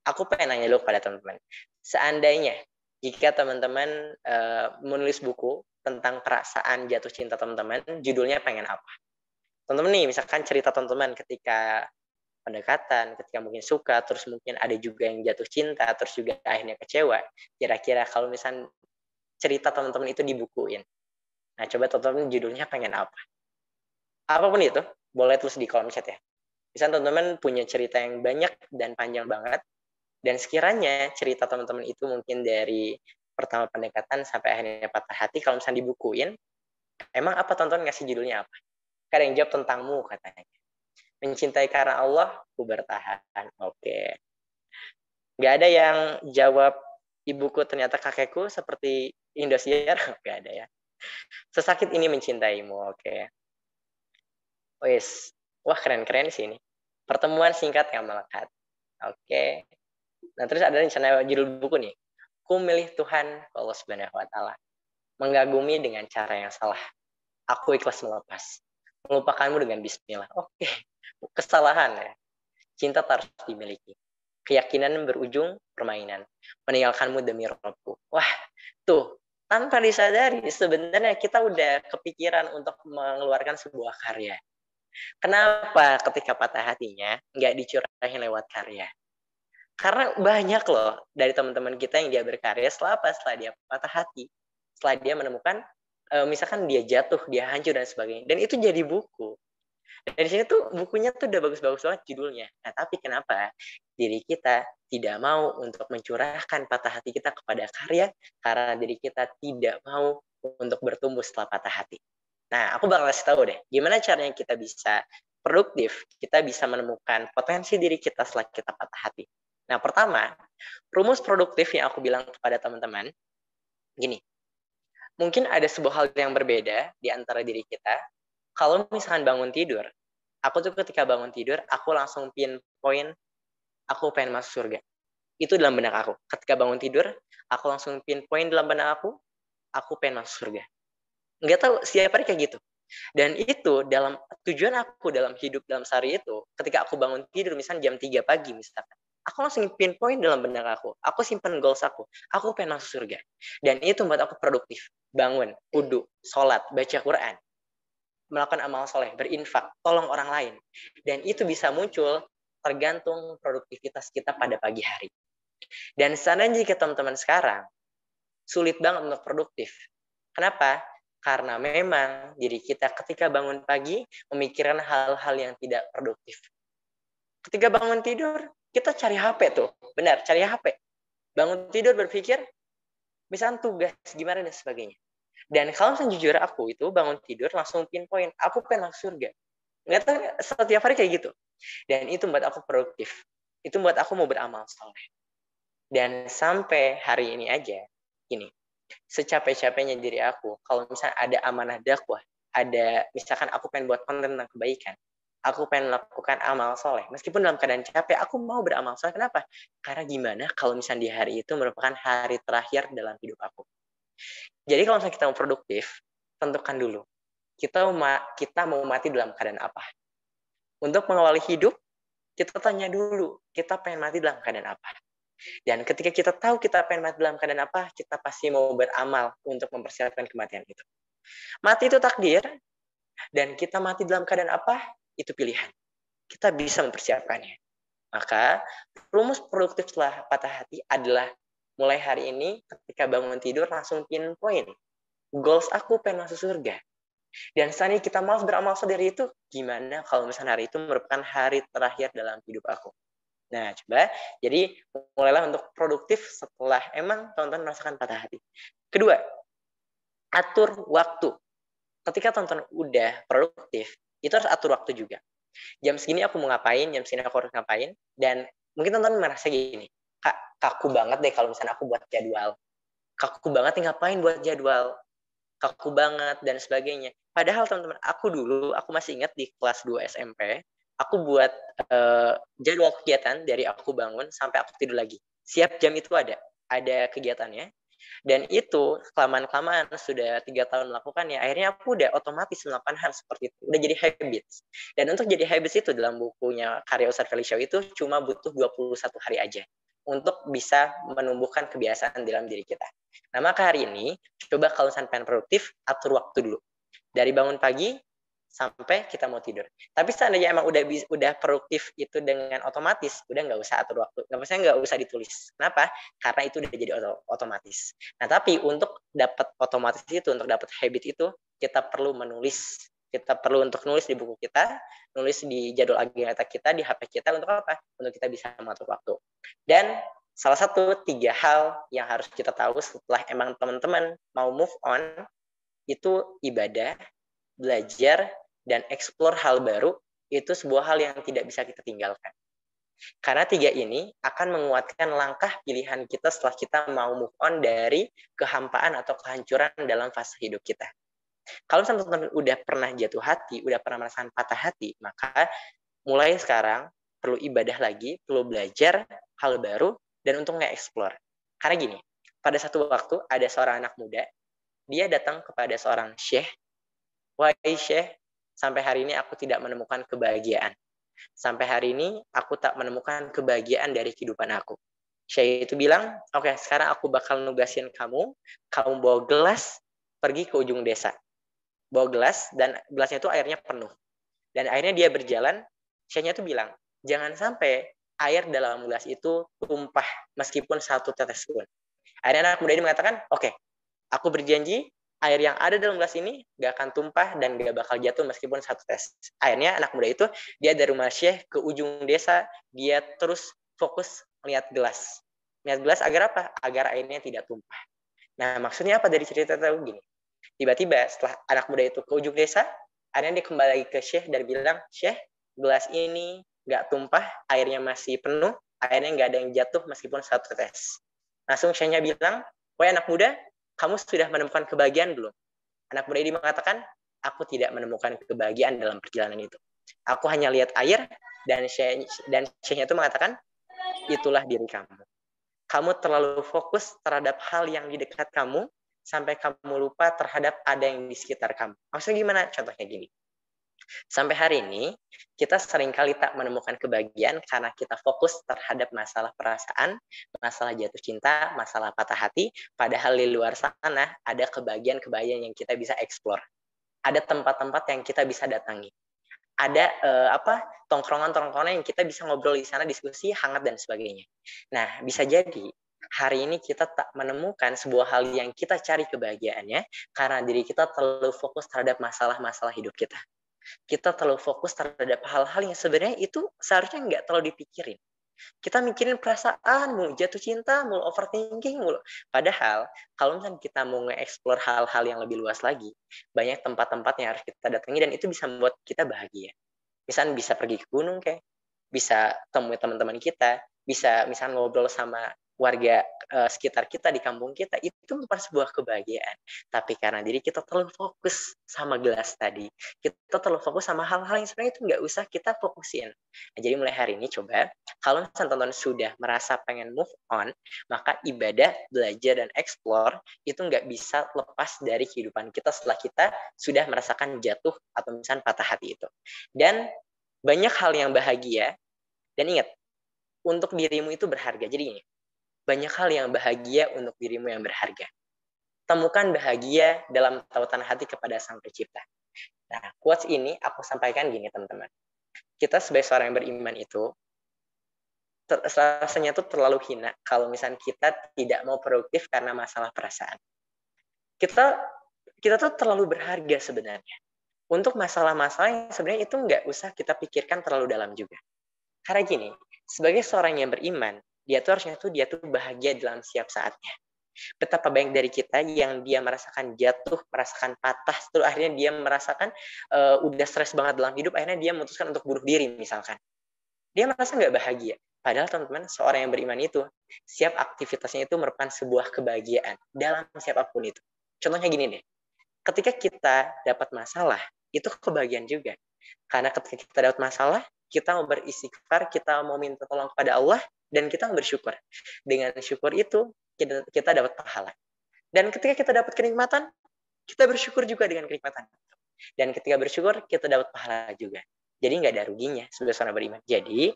Aku pengen nanya dulu kepada teman-teman. Seandainya jika teman-teman menulis buku tentang perasaan jatuh cinta teman-teman, judulnya pengen apa? Teman-teman nih, misalkan cerita teman-teman ketika pendekatan, ketika mungkin suka, terus mungkin ada juga yang jatuh cinta, terus juga akhirnya kecewa. Kira-kira kalau misalkan cerita teman-teman itu dibukuin. Nah, coba teman-teman judulnya pengen apa? Apapun itu, boleh tulis di kolom chat ya. Misalnya teman-teman punya cerita yang banyak dan panjang banget, dan sekiranya cerita teman-teman itu mungkin dari pertama pendekatan sampai akhirnya patah hati, kalau misalnya dibukuin, emang apa teman-teman ngasih judulnya apa? Ada yang jawab tentangmu katanya. Mencintai karena Allah, ku bertahan. Oke. Nggak ada yang jawab ibuku ternyata kakekku seperti Indosiar. Nggak ada ya. Sesakit ini mencintaimu. Oke. Wes. Wah, keren-keren sih ini. Pertemuan singkat yang melekat. Oke. Nah, terus ada rencana judul buku nih. Ku milih Tuhan, Allah Subhanahu wa taala. Mengagumi dengan cara yang salah. Aku ikhlas melepas. Melupakanmu dengan bismillah. Oke. Kesalahan ya. Cinta tak harus dimiliki. Keyakinan berujung permainan. Meninggalkanmu demi Robku. Wah, tuh. Tanpa disadari, sebenarnya kita udah kepikiran untuk mengeluarkan sebuah karya. Kenapa ketika patah hatinya nggak dicurahin lewat karya? Karena banyak loh dari teman-teman kita yang dia berkarya setelah dia patah hati. Setelah dia menemukan, misalkan dia jatuh, dia hancur dan sebagainya. Dan itu jadi buku. Dan di sini tuh bukunya tuh udah bagus-bagus banget judulnya. Nah, tapi kenapa diri kita tidak mau untuk mencurahkan patah hati kita kepada karya karena diri kita tidak mau untuk bertumbuh setelah patah hati. Nah, aku bakal kasih tahu deh, gimana caranya kita bisa produktif, kita bisa menemukan potensi diri kita setelah kita patah hati. Nah, pertama, rumus produktif yang aku bilang kepada teman-teman, gini, mungkin ada sebuah hal yang berbeda di antara diri kita. Kalau misalkan bangun tidur, aku tuh ketika bangun tidur, aku langsung pinpoint, aku pengen masuk surga. Itu dalam benak aku. Ketika bangun tidur, aku langsung pinpoint dalam benak aku pengen masuk surga. Nggak tahu, setiap hari kayak gitu. Dan itu dalam tujuan aku dalam hidup dalam sehari itu, ketika aku bangun tidur, misalnya jam 3 pagi misalkan, aku langsung pinpoint dalam benak aku simpan goals aku pengen masuk surga. Dan itu membuat aku produktif. Bangun, wudu, sholat, baca Quran, melakukan amal soleh, berinfak, tolong orang lain. Dan itu bisa muncul tergantung produktivitas kita pada pagi hari. Dan seandainya jika teman-teman sekarang sulit banget untuk produktif. Kenapa? Karena memang diri kita ketika bangun pagi memikirkan hal-hal yang tidak produktif. Ketika bangun tidur, kita cari HP tuh. Benar, cari HP. Bangun tidur berpikir, misalnya tugas, gimana dan sebagainya. Dan kalau misalnya jujur aku itu bangun tidur langsung pinpoint, aku pengen masuk surga. Nggak tahu, setiap hari kayak gitu. Dan itu membuat aku produktif. Itu membuat aku mau beramal soleh. Dan sampai hari ini aja, ini secapek-capeknya diri aku, kalau misalnya ada amanah dakwah, ada misalkan aku pengen buat konten tentang kebaikan, aku pengen melakukan amal soleh, meskipun dalam keadaan capek, aku mau beramal soleh. Kenapa? Karena gimana kalau misalnya di hari itu merupakan hari terakhir dalam hidup aku. Jadi kalau misalnya kita mau produktif, tentukan dulu. Kita mau mati dalam keadaan apa. Untuk mengawali hidup, kita tanya dulu, kita pengen mati dalam keadaan apa. Dan ketika kita tahu kita pengen mati dalam keadaan apa, kita pasti mau beramal untuk mempersiapkan kematian itu. Mati itu takdir, dan kita mati dalam keadaan apa, itu pilihan. Kita bisa mempersiapkannya. Maka, rumus produktif setelah patah hati adalah mulai hari ini ketika bangun tidur langsung pinpoint. Goals aku pengen masuk surga. Dan saat kita mau beramal dari itu, gimana kalau misalnya hari itu merupakan hari terakhir dalam hidup aku. Nah, coba. Jadi, mulailah untuk produktif setelah emang teman-teman merasakan patah hati. Kedua, atur waktu. Ketika teman-teman udah produktif, itu harus atur waktu juga. Jam segini aku mau ngapain, jam segini aku harus ngapain, dan mungkin teman-teman merasa gini, Kak, kaku banget deh kalau misalnya aku buat jadwal. Kaku banget nih ngapain buat jadwal. Kaku banget, dan sebagainya. Padahal teman-teman, aku masih ingat di kelas 2 SMP, aku buat jadwal kegiatan dari aku bangun sampai aku tidur lagi. Siap jam itu ada kegiatannya. Dan itu kelamaan-kelamaan sudah 3 tahun melakukannya, akhirnya aku udah otomatis melakukan hal seperti itu. Udah jadi habits. Dan untuk jadi habits itu dalam bukunya karya Ustadz Felicio itu cuma butuh 21 hari aja untuk bisa menumbuhkan kebiasaan dalam diri kita. Nah, maka hari ini, coba kalau misalnya pengen produktif, atur waktu dulu. Dari bangun pagi sampai kita mau tidur. Tapi seandainya emang udah produktif itu dengan otomatis, udah nggak usah atur waktu. Nggak usah ditulis. Kenapa? Karena itu udah jadi otomatis. Nah, tapi untuk dapat otomatis itu, untuk dapat habit itu, kita perlu menulis. Kita perlu untuk nulis di buku kita, nulis di jadwal agenda kita, di HP kita, untuk apa? Untuk kita bisa mengatur waktu. Dan salah satu 3 hal yang harus kita tahu setelah emang teman-teman mau move on, itu ibadah, belajar, dan explore hal baru, itu sebuah hal yang tidak bisa kita tinggalkan. Karena 3 ini akan menguatkan langkah pilihan kita setelah kita mau move on dari kehampaan atau kehancuran dalam fase hidup kita. Kalau misalnya teman-teman udah pernah jatuh hati, udah pernah merasakan patah hati, maka mulai sekarang perlu ibadah lagi, perlu belajar hal baru, dan untuk nge-explore. Karena gini, pada satu waktu ada seorang anak muda, dia datang kepada seorang syekh, "Wahai syekh, sampai hari ini aku tidak menemukan kebahagiaan. Sampai hari ini aku tak menemukan kebahagiaan dari kehidupan aku." Syekh itu bilang, "Oke, sekarang aku bakal nugasin kamu, kamu bawa gelas, pergi ke ujung desa. Bawa gelas, dan gelasnya itu airnya penuh. Dan akhirnya dia berjalan, Syekhnya tuh bilang, jangan sampai air dalam gelas itu tumpah meskipun satu tetes pun." Akhirnya anak muda ini mengatakan, oke, aku berjanji air yang ada dalam gelas ini gak akan tumpah dan gak bakal jatuh meskipun satu tetes. Akhirnya anak muda itu, dia dari rumah Syekh ke ujung desa, dia terus fokus melihat gelas. Melihat gelas agar apa? Agar airnya tidak tumpah. Nah, maksudnya apa dari cerita itu gini? Tiba-tiba setelah anak muda itu ke ujung desa, akhirnya dia kembali lagi ke Syekh dan bilang, Syekh, gelas ini nggak tumpah, airnya masih penuh, airnya nggak ada yang jatuh meskipun satu tetes. Langsung Syekhnya bilang, wahai anak muda, kamu sudah menemukan kebahagiaan belum? Anak muda ini mengatakan, aku tidak menemukan kebahagiaan dalam perjalanan itu. Aku hanya lihat air, dan Syekhnya itu mengatakan, itulah diri kamu. Kamu terlalu fokus terhadap hal yang di dekat kamu, sampai kamu lupa terhadap ada yang di sekitar kamu. Maksudnya gimana? Contohnya gini. Sampai hari ini, kita seringkali tak menemukan kebahagiaan karena kita fokus terhadap masalah perasaan, masalah jatuh cinta, masalah patah hati, padahal di luar sana ada kebahagiaan-kebahagiaan yang kita bisa explore. Ada tempat-tempat yang kita bisa datangi. Ada tongkrongan-tongkrongan yang kita bisa ngobrol di sana, diskusi hangat dan sebagainya. Nah, bisa jadi hari ini kita tak menemukan sebuah hal yang kita cari kebahagiaannya karena diri kita terlalu fokus terhadap masalah-masalah hidup kita. Kita terlalu fokus terhadap hal-hal yang sebenarnya itu seharusnya nggak terlalu dipikirin. Kita mikirin perasaan, mau jatuh cinta, mau overthinking, mulu. Padahal, kalau misalnya kita mau nge-explore hal-hal yang lebih luas lagi, banyak tempat-tempat yang harus kita datangi dan itu bisa membuat kita bahagia. Misalnya bisa pergi ke gunung kayak, bisa temui teman-teman kita, bisa misalnya ngobrol sama warga sekitar kita di kampung kita, itu bukan sebuah kebahagiaan. Tapi karena diri kita terlalu fokus sama gelas tadi, kita terlalu fokus sama hal-hal yang sebenarnya itu nggak usah kita fokusin. Nah, jadi mulai hari ini coba, kalau misalnya teman-teman sudah merasa pengen move on, maka ibadah, belajar, dan explore itu nggak bisa lepas dari kehidupan kita setelah kita sudah merasakan jatuh atau misalnya patah hati itu. Dan banyak hal yang bahagia, dan ingat, untuk dirimu itu berharga. Jadi ini, banyak hal yang bahagia untuk dirimu yang berharga. Temukan bahagia dalam tautan hati kepada Sang Pencipta. Nah, quotes ini aku sampaikan gini, teman-teman. Kita sebagai seorang yang beriman itu, rasanya tuh terlalu hina kalau misalnya kita tidak mau produktif karena masalah perasaan. Kita tuh terlalu berharga sebenarnya. Untuk masalah-masalah yang sebenarnya itu nggak usah kita pikirkan terlalu dalam juga. Karena gini, sebagai seorang yang beriman, dia tuh bahagia dalam setiap saatnya. Betapa banyak dari kita yang dia merasakan jatuh, merasakan patah, terus akhirnya dia merasakan udah stres banget dalam hidup, akhirnya dia memutuskan untuk bunuh diri misalkan. Dia merasa nggak bahagia. Padahal teman-teman, seorang yang beriman itu, setiap aktivitasnya itu merupakan sebuah kebahagiaan dalam siapapun itu. Contohnya gini deh, ketika kita dapat masalah, itu kebahagiaan juga. Karena ketika kita dapat masalah, kita mau beristighfar, kita mau minta tolong kepada Allah, dan kita bersyukur. Dengan syukur itu, kita dapat pahala. Dan ketika kita dapat kenikmatan, kita bersyukur juga dengan kenikmatan. Dan ketika bersyukur, kita dapat pahala juga. Jadi nggak ada ruginya sebagai seorang beriman. Jadi,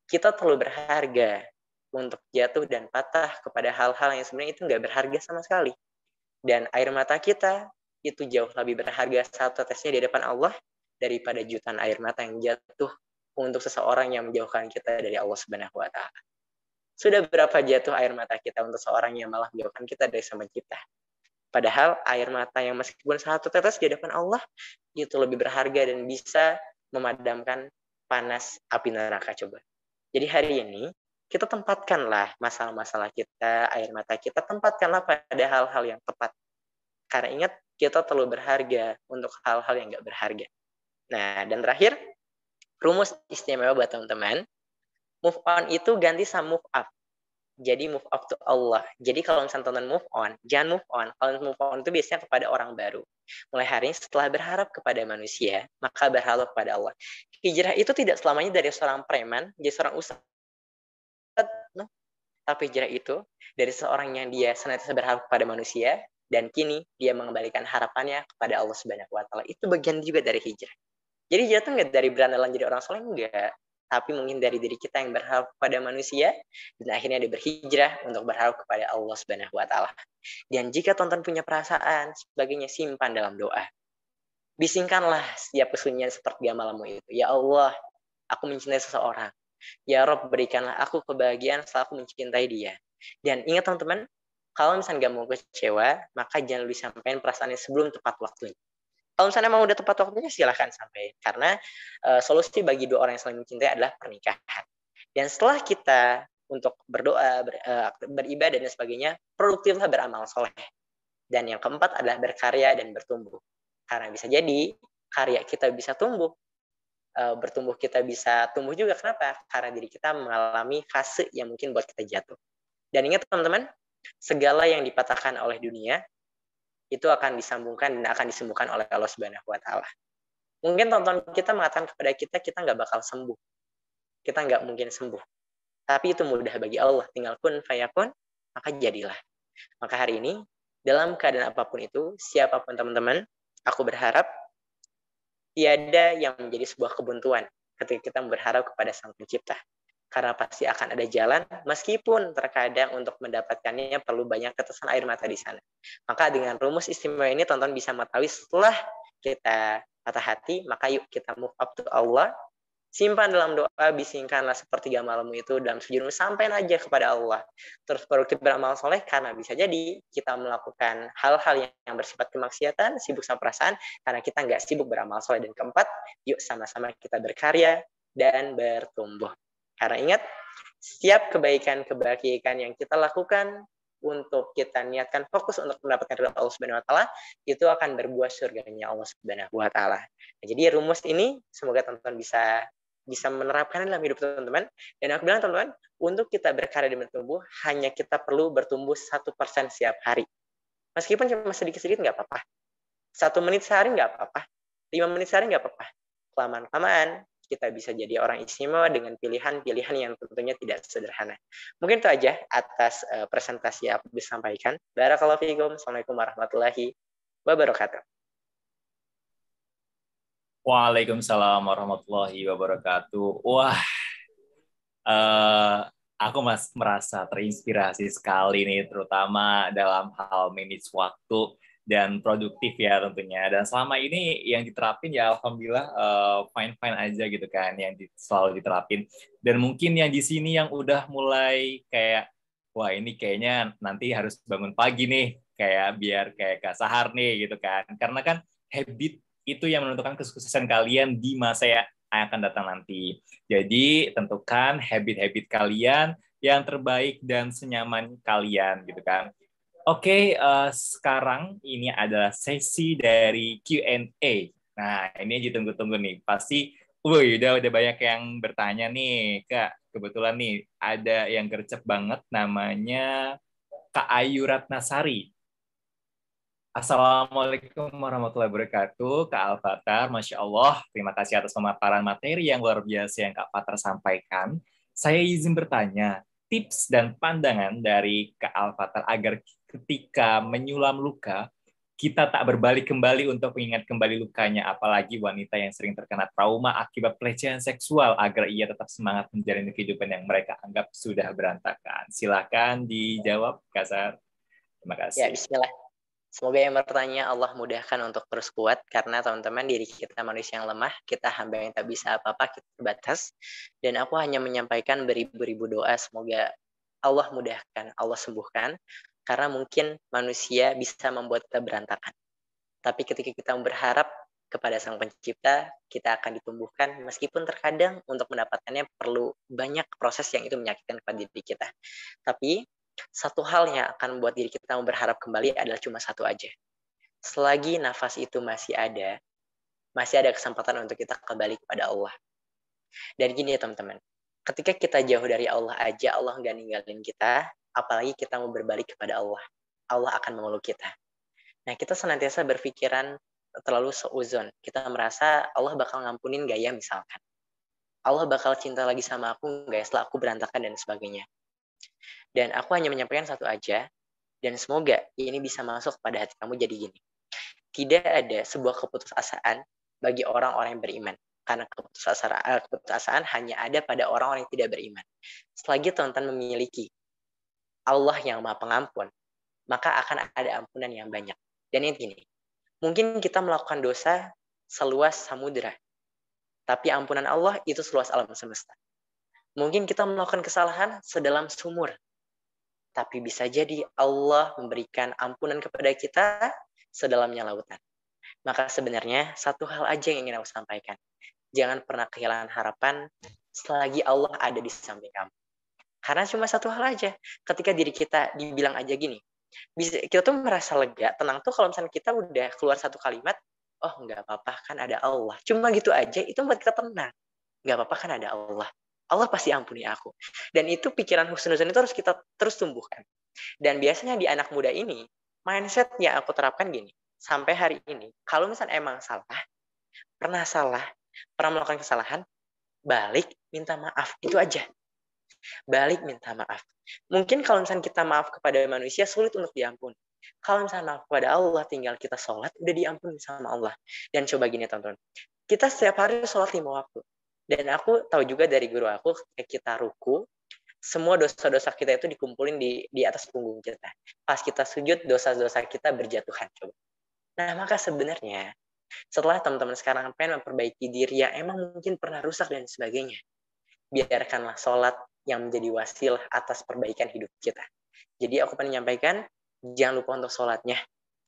kita terlalu berharga untuk jatuh dan patah kepada hal-hal yang sebenarnya itu nggak berharga sama sekali. Dan air mata kita itu jauh lebih berharga satu tetesnya di depan Allah daripada jutaan air mata yang jatuh untuk seseorang yang menjauhkan kita dari Allah Subhanahu wa taala. Sudah berapa jatuh air mata kita untuk seorang yang malah menjauhkan kita dari Sang Pencipta. Padahal air mata yang meskipun satu tetes di depan Allah itu lebih berharga dan bisa memadamkan panas api neraka coba. Jadi hari ini kita tempatkanlah masalah-masalah kita, air mata kita, tempatkanlah pada hal-hal yang tepat. Karena ingat, kita terlalu berharga untuk hal-hal yang nggak berharga. Nah, dan terakhir, rumus istimewa buat teman-teman, move on itu ganti sama move up. Jadi move up to Allah. Jadi kalau misalnya tonton move on, jangan move on. Kalau move on itu biasanya kepada orang baru. Mulai hari ini setelah berharap kepada manusia, maka berharap kepada Allah. Hijrah itu tidak selamanya dari seorang preman, jadi seorang ustadz. No. Tapi hijrah itu dari seorang yang dia senantiasa berharap kepada manusia, dan kini dia mengembalikan harapannya kepada Allah Subhanahu wa Ta'ala. Itu bagian juga dari hijrah. Jadi hijrah itu nggak dari berandalan jadi orang soleh, enggak. Tapi mungkin dari diri kita yang berharap kepada manusia, dan akhirnya dia berhijrah untuk berharap kepada Allah Subhanahu wa Ta'ala. Dan jika tonton punya perasaan, sebagainya simpan dalam doa. Bisingkanlah setiap kesunyian sepertiga malammu itu. Ya Allah, aku mencintai seseorang. Ya Rob, berikanlah aku kebahagiaan setelah aku mencintai dia. Dan ingat teman-teman, kalau misalnya nggak mau kecewa, maka jangan disampaikan perasaannya sebelum tepat waktunya. Kalau misalnya mau udah tepat waktunya, silahkan sampaikan. Karena solusi bagi dua orang yang saling mencintai adalah pernikahan. Dan setelah kita untuk berdoa, beribadah, dan sebagainya, produktiflah beramal soleh. Dan yang keempat adalah berkarya dan bertumbuh. Karena bisa jadi karya kita bisa tumbuh, bertumbuh kita bisa tumbuh juga. Kenapa? Karena diri kita mengalami fase yang mungkin buat kita jatuh. Dan ingat teman-teman, segala yang dipatahkan oleh dunia itu akan disambungkan dan akan disembuhkan oleh Allah Subhanahu wa Ta'ala. Mungkin tonton kita mengatakan kepada kita nggak bakal sembuh. Kita nggak mungkin sembuh. Tapi itu mudah bagi Allah. Tinggal kun fayakun, maka jadilah. Maka hari ini, dalam keadaan apapun itu, siapapun teman-teman, aku berharap tiada yang menjadi sebuah kebuntuan ketika kita berharap kepada Sang Pencipta. Karena pasti akan ada jalan, meskipun terkadang untuk mendapatkannya perlu banyak tetesan air mata di sana. Maka dengan rumus istimewa ini, tonton bisa mengetahui setelah kita patah hati, maka yuk kita move up to Allah, simpan dalam doa, bisingkanlah sepertiga malammu itu dalam sujudmu, sampaikan aja kepada Allah. Terus produktif beramal soleh, karena bisa jadi kita melakukan hal-hal yang bersifat kemaksiatan, sibuk sama perasaan, karena kita nggak sibuk beramal soleh. Dan keempat, yuk sama-sama kita berkarya dan bertumbuh. Karena ingat, setiap kebaikan yang kita lakukan untuk kita niatkan fokus untuk mendapatkan ridha Allah Subhanahu wa Ta'ala, itu akan berbuah surganya Allah Subhanahu wa Ta'ala. Nah, jadi rumus ini semoga teman-teman bisa menerapkan dalam hidup teman-teman. Dan aku bilang teman-teman, untuk kita berkarya dan bertumbuh, hanya kita perlu bertumbuh 1% setiap hari. Meskipun cuma sedikit-sedikit nggak apa-apa. 1 menit sehari nggak apa-apa. 5 menit sehari nggak apa-apa. Kelamaan-kelamaan kita bisa jadi orang istimewa dengan pilihan-pilihan yang tentunya tidak sederhana. Mungkin itu aja atas presentasi yang aku bisa sampaikan. Barakallahu fiikum. Assalamualaikum warahmatullahi wabarakatuh. Waalaikumsalam warahmatullahi wabarakatuh. Wah, aku merasa terinspirasi sekali nih, terutama dalam hal manage waktu dan produktif ya tentunya. Dan selama ini yang diterapin ya alhamdulillah fine-fine aja gitu kan, yang selalu diterapin. Dan mungkin yang di sini yang udah mulai kayak, wah ini kayaknya nanti harus bangun pagi nih, kayak biar kayak Kak Sahar nih gitu kan. Karena kan habit itu yang menentukan kesuksesan kalian di masa yang akan datang nanti. Jadi tentukan habit-habit kalian yang terbaik dan senyaman kalian gitu kan. Oke, sekarang ini adalah sesi dari Q&A. Nah, ini aja tunggu-tunggu nih. Pasti, udah banyak yang bertanya nih, Kak. Kebetulan nih, ada yang gercep banget namanya Kak Ayu Ratnasari. Assalamualaikum warahmatullahi wabarakatuh, Kak Al-Fathar. Masya Allah, terima kasih atas pemaparan materi yang luar biasa yang Kak Fathar sampaikan. Saya izin bertanya, tips dan pandangan dari Kak Al-Fathar agar ketika menyulam luka, kita tak berbalik kembali untuk mengingat kembali lukanya, apalagi wanita yang sering terkena trauma akibat pelecehan seksual, agar ia tetap semangat menjalani kehidupan yang mereka anggap sudah berantakan. Silakan dijawab, Kak Sar. Terima Ya, kasih. bismillah. Semoga yang bertanya Allah mudahkan untuk terus kuat, karena teman-teman diri kita manusia yang lemah, kita hamba yang tak bisa apa-apa, kita terbatas. Dan aku hanya menyampaikan beribu-ribu doa, semoga Allah mudahkan, Allah sembuhkan, karena mungkin manusia bisa membuat kita berantakan. Tapi ketika kita berharap kepada Sang Pencipta, kita akan ditumbuhkan, meskipun terkadang untuk mendapatkannya perlu banyak proses yang itu menyakitkan kepada diri kita. Tapi satu hal yang akan membuat diri kita berharap kembali adalah cuma satu aja. Selagi nafas itu masih ada kesempatan untuk kita kembali kepada Allah. Dan gini ya teman-teman, Ketika kita jauh dari Allah aja, Allah nggak ninggalin kita, apalagi kita mau berbalik kepada Allah. Allah akan memeluk kita. Nah, kita senantiasa berpikiran terlalu seuzon. Kita merasa Allah bakal ngampunin gak ya misalkan. Allah bakal cinta lagi sama aku nggak ya setelah aku berantakan dan sebagainya. Dan aku hanya menyampaikan satu aja, dan semoga ini bisa masuk pada hati kamu jadi gini. Tidak ada sebuah keputusasaan bagi orang-orang yang beriman. Karena keputusasaan hanya ada pada orang-orang yang tidak beriman. Selagi teman-teman memiliki Allah yang Maha Pengampun, maka akan ada ampunan yang banyak. Dan ini gini, mungkin kita melakukan dosa seluas samudera, tapi ampunan Allah itu seluas alam semesta. Mungkin kita melakukan kesalahan sedalam sumur, tapi bisa jadi Allah memberikan ampunan kepada kita sedalamnya lautan. Maka sebenarnya satu hal aja yang ingin aku sampaikan. Jangan pernah kehilangan harapan selagi Allah ada di samping kamu. Karena cuma satu hal aja. Ketika diri kita dibilang aja gini, kita tuh merasa lega, tenang tuh kalau misalnya kita udah keluar satu kalimat, oh nggak apa-apa kan ada Allah. Cuma gitu aja, itu membuat kita tenang. Nggak apa-apa kan ada Allah. Allah pasti ampuni aku. Dan itu pikiran husnuzon itu harus kita terus tumbuhkan. Dan biasanya di anak muda ini, mindset yang aku terapkan gini, sampai hari ini, kalau misalnya emang salah, pernah melakukan kesalahan, balik, minta maaf. Itu aja. Balik, minta maaf. Mungkin kalau misalnya kita maaf kepada manusia, sulit untuk diampuni. Kalau misalnya maaf kepada Allah, tinggal kita sholat, udah diampuni sama Allah. Dan coba gini, teman-teman. Kita setiap hari sholat 5 waktu. Dan aku tahu juga dari guru aku, ketika kita ruku, semua dosa-dosa kita itu dikumpulin di atas punggung kita. Pas kita sujud, dosa-dosa kita berjatuhan. Coba. Nah, maka sebenarnya setelah teman-teman sekarang pengen memperbaiki diri yang emang mungkin pernah rusak dan sebagainya, biarkanlah sholat yang menjadi wasilah atas perbaikan hidup kita. Jadi aku pengen menyampaikan, jangan lupa untuk sholatnya.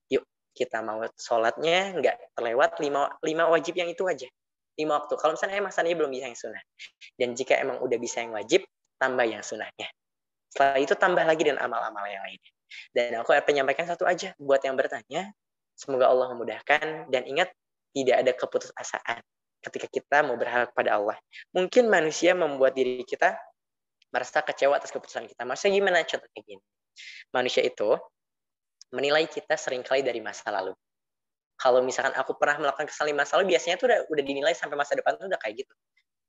Yuk, kita mau sholatnya nggak terlewat 5 wajib yang itu aja. 5 waktu. Kalau misalnya emang sana belum bisa yang sunnah. Dan jika emang udah bisa yang wajib, tambah yang sunnahnya. Setelah itu tambah lagi dan amal-amal yang lainnya. Dan aku akan menyampaikan satu aja buat yang bertanya. Semoga Allah memudahkan, dan ingat, tidak ada keputusasaan ketika kita mau berharap pada Allah. Mungkin manusia membuat diri kita merasa kecewa atas keputusan kita. Maksudnya gimana? Contohnya gini. Manusia itu menilai kita seringkali dari masa lalu. Kalau misalkan aku pernah melakukan kesalahan masa lalu, biasanya tuh udah dinilai sampai masa depan tuh udah kayak gitu.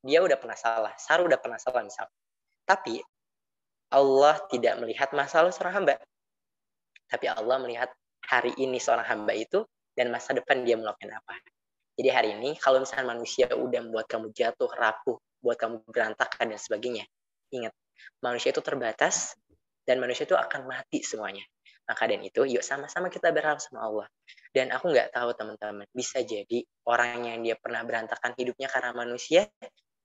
Dia udah pernah salah, Saru udah pernah salah misalnya. Tapi Allah tidak melihat masa lalu seorang hamba. Tapi Allah melihat hari ini seorang hamba itu dan masa depan dia melakukan apa. Jadi hari ini kalau misalnya manusia udah membuat kamu jatuh, rapuh, buat kamu berantakan dan sebagainya, ingat, manusia itu terbatas dan manusia itu akan mati semuanya. Maka dan itu, yuk sama-sama kita berharap sama Allah. Dan aku nggak tahu teman-teman, bisa jadi orang yang dia pernah berantakan hidupnya karena manusia,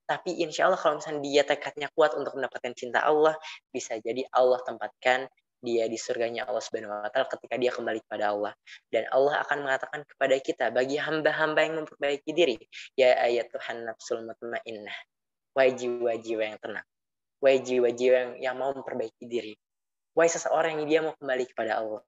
tapi insya Allah kalau misalnya dia tekadnya kuat untuk mendapatkan cinta Allah, bisa jadi Allah tempatkan dia di surganya Allah Subhanahu wa taala ketika dia kembali kepada Allah. Dan Allah akan mengatakan kepada kita, bagi hamba-hamba yang memperbaiki diri, ya ayat Tuhan nafsul mutmainnah, wahai jiwa-jiwa yang tenang, wahai jiwa-jiwa yang mau memperbaiki diri, wahai seseorang yang dia mau kembali kepada Allah,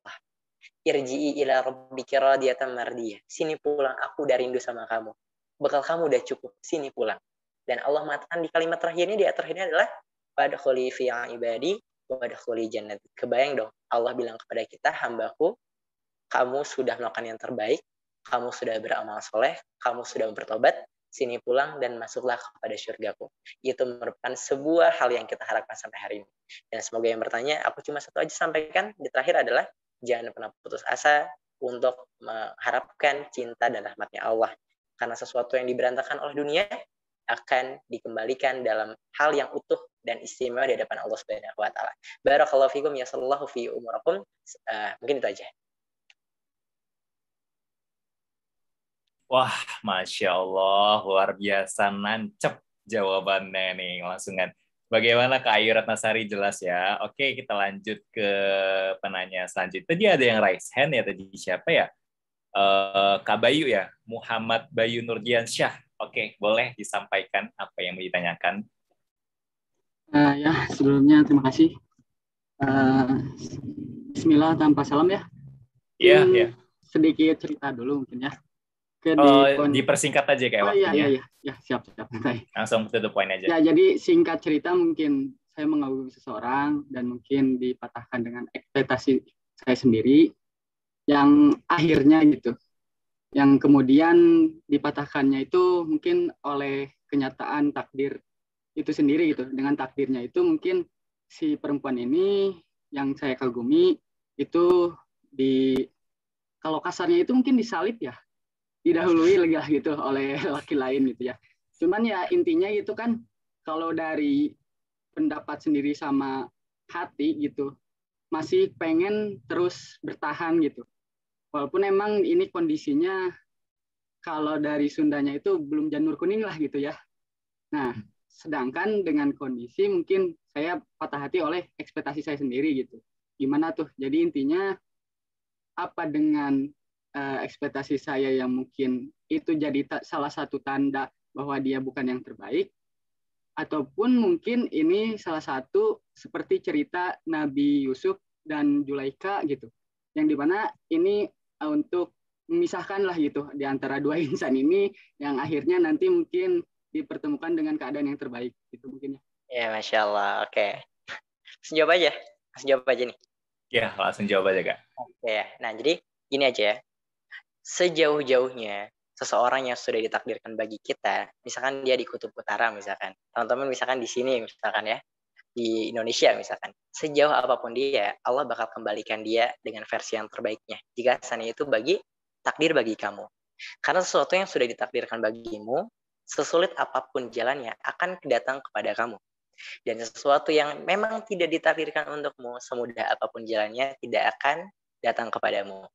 irji'i ila rabbika radiyatan mardiyah, sini pulang, aku udah rindu sama kamu, bekal kamu udah cukup, sini pulang. Dan Allah mengatakan di kalimat terakhirnya, di ayat terakhirnya adalah wadkhuli fi ibadi wadkhuli jannati. Kebayang dong, Allah bilang kepada kita, hambaku, kamu sudah melakukan yang terbaik, kamu sudah beramal soleh, kamu sudah bertobat, sini pulang dan masuklah kepada syurgaku. Itu merupakan sebuah hal yang kita harapkan sampai hari ini. Dan semoga yang bertanya, aku cuma satu aja sampaikan di terakhir adalah, jangan pernah putus asa untuk mengharapkan cinta dan rahmatnya Allah. Karena sesuatu yang diberantakan oleh dunia akan dikembalikan dalam hal yang utuh dan istimewa di hadapan Allah Subhanahu wa taala. Barakallahu fikum, ya sallallahu fi umurakum. Mungkin itu aja. Wah, Masya Allah, luar biasa, nancep jawabannya nih, langsungan. Bagaimana Kak Ayu Ratnasari, jelas ya. Oke, kita lanjut ke penanya selanjutnya. Tadi ada yang raise hand ya, tadi siapa ya? Kak Bayu ya, Muhammad Bayu Nurdiansyah. Oke, boleh disampaikan apa yang mau ditanyakan? Ya, sebelumnya terima kasih. Bismillah tanpa salam ya. Iya, ya. Sedikit cerita dulu mungkin ya. Oke, dipersingkat aja kayak waktunya. Iya, siap. Baik. Langsung to the point aja. Ya, jadi singkat cerita mungkin saya mengagumi seseorang dan mungkin dipatahkan dengan ekspektasi saya sendiri yang akhirnya gitu. Yang kemudian dipatahkannya itu mungkin oleh kenyataan takdir itu sendiri gitu. Dengan takdirnya itu mungkin si perempuan ini yang saya kagumi itu kalau kasarnya itu mungkin disalib ya, didahului lagi lah gitu oleh laki lain gitu ya. Cuman ya intinya itu kan kalau dari pendapat sendiri sama hati gitu, masih pengen terus bertahan gitu. Walaupun emang ini kondisinya kalau dari Sundanya itu belum janur kuning lah gitu ya. Nah, sedangkan dengan kondisi mungkin saya patah hati oleh ekspektasi saya sendiri gitu. Gimana tuh? Jadi intinya apa dengan ekspektasi saya yang mungkin itu jadi salah satu tanda bahwa dia bukan yang terbaik, ataupun mungkin ini salah satu seperti cerita Nabi Yusuf dan Zulaikha gitu, yang dimana ini untuk memisahkan lah gitu di antara dua insan ini yang akhirnya nanti mungkin dipertemukan dengan keadaan yang terbaik gitu mungkin ya. Ya, Masya Allah. Oke. Langsung jawab aja nih. Ya, langsung jawab aja, Kak. Oke. Nah, jadi gini aja ya. Sejauh-jauhnya seseorang yang sudah ditakdirkan bagi kita, misalkan dia di kutub utara misalkan, teman-teman misalkan di sini misalkan ya, di Indonesia misalkan, sejauh apapun dia, Allah bakal kembalikan dia dengan versi yang terbaiknya. Jika sana itu takdir bagi kamu. Karena sesuatu yang sudah ditakdirkan bagimu, sesulit apapun jalannya akan datang kepada kamu. Dan sesuatu yang memang tidak ditakdirkan untukmu, semudah apapun jalannya, tidak akan datang kepadamu.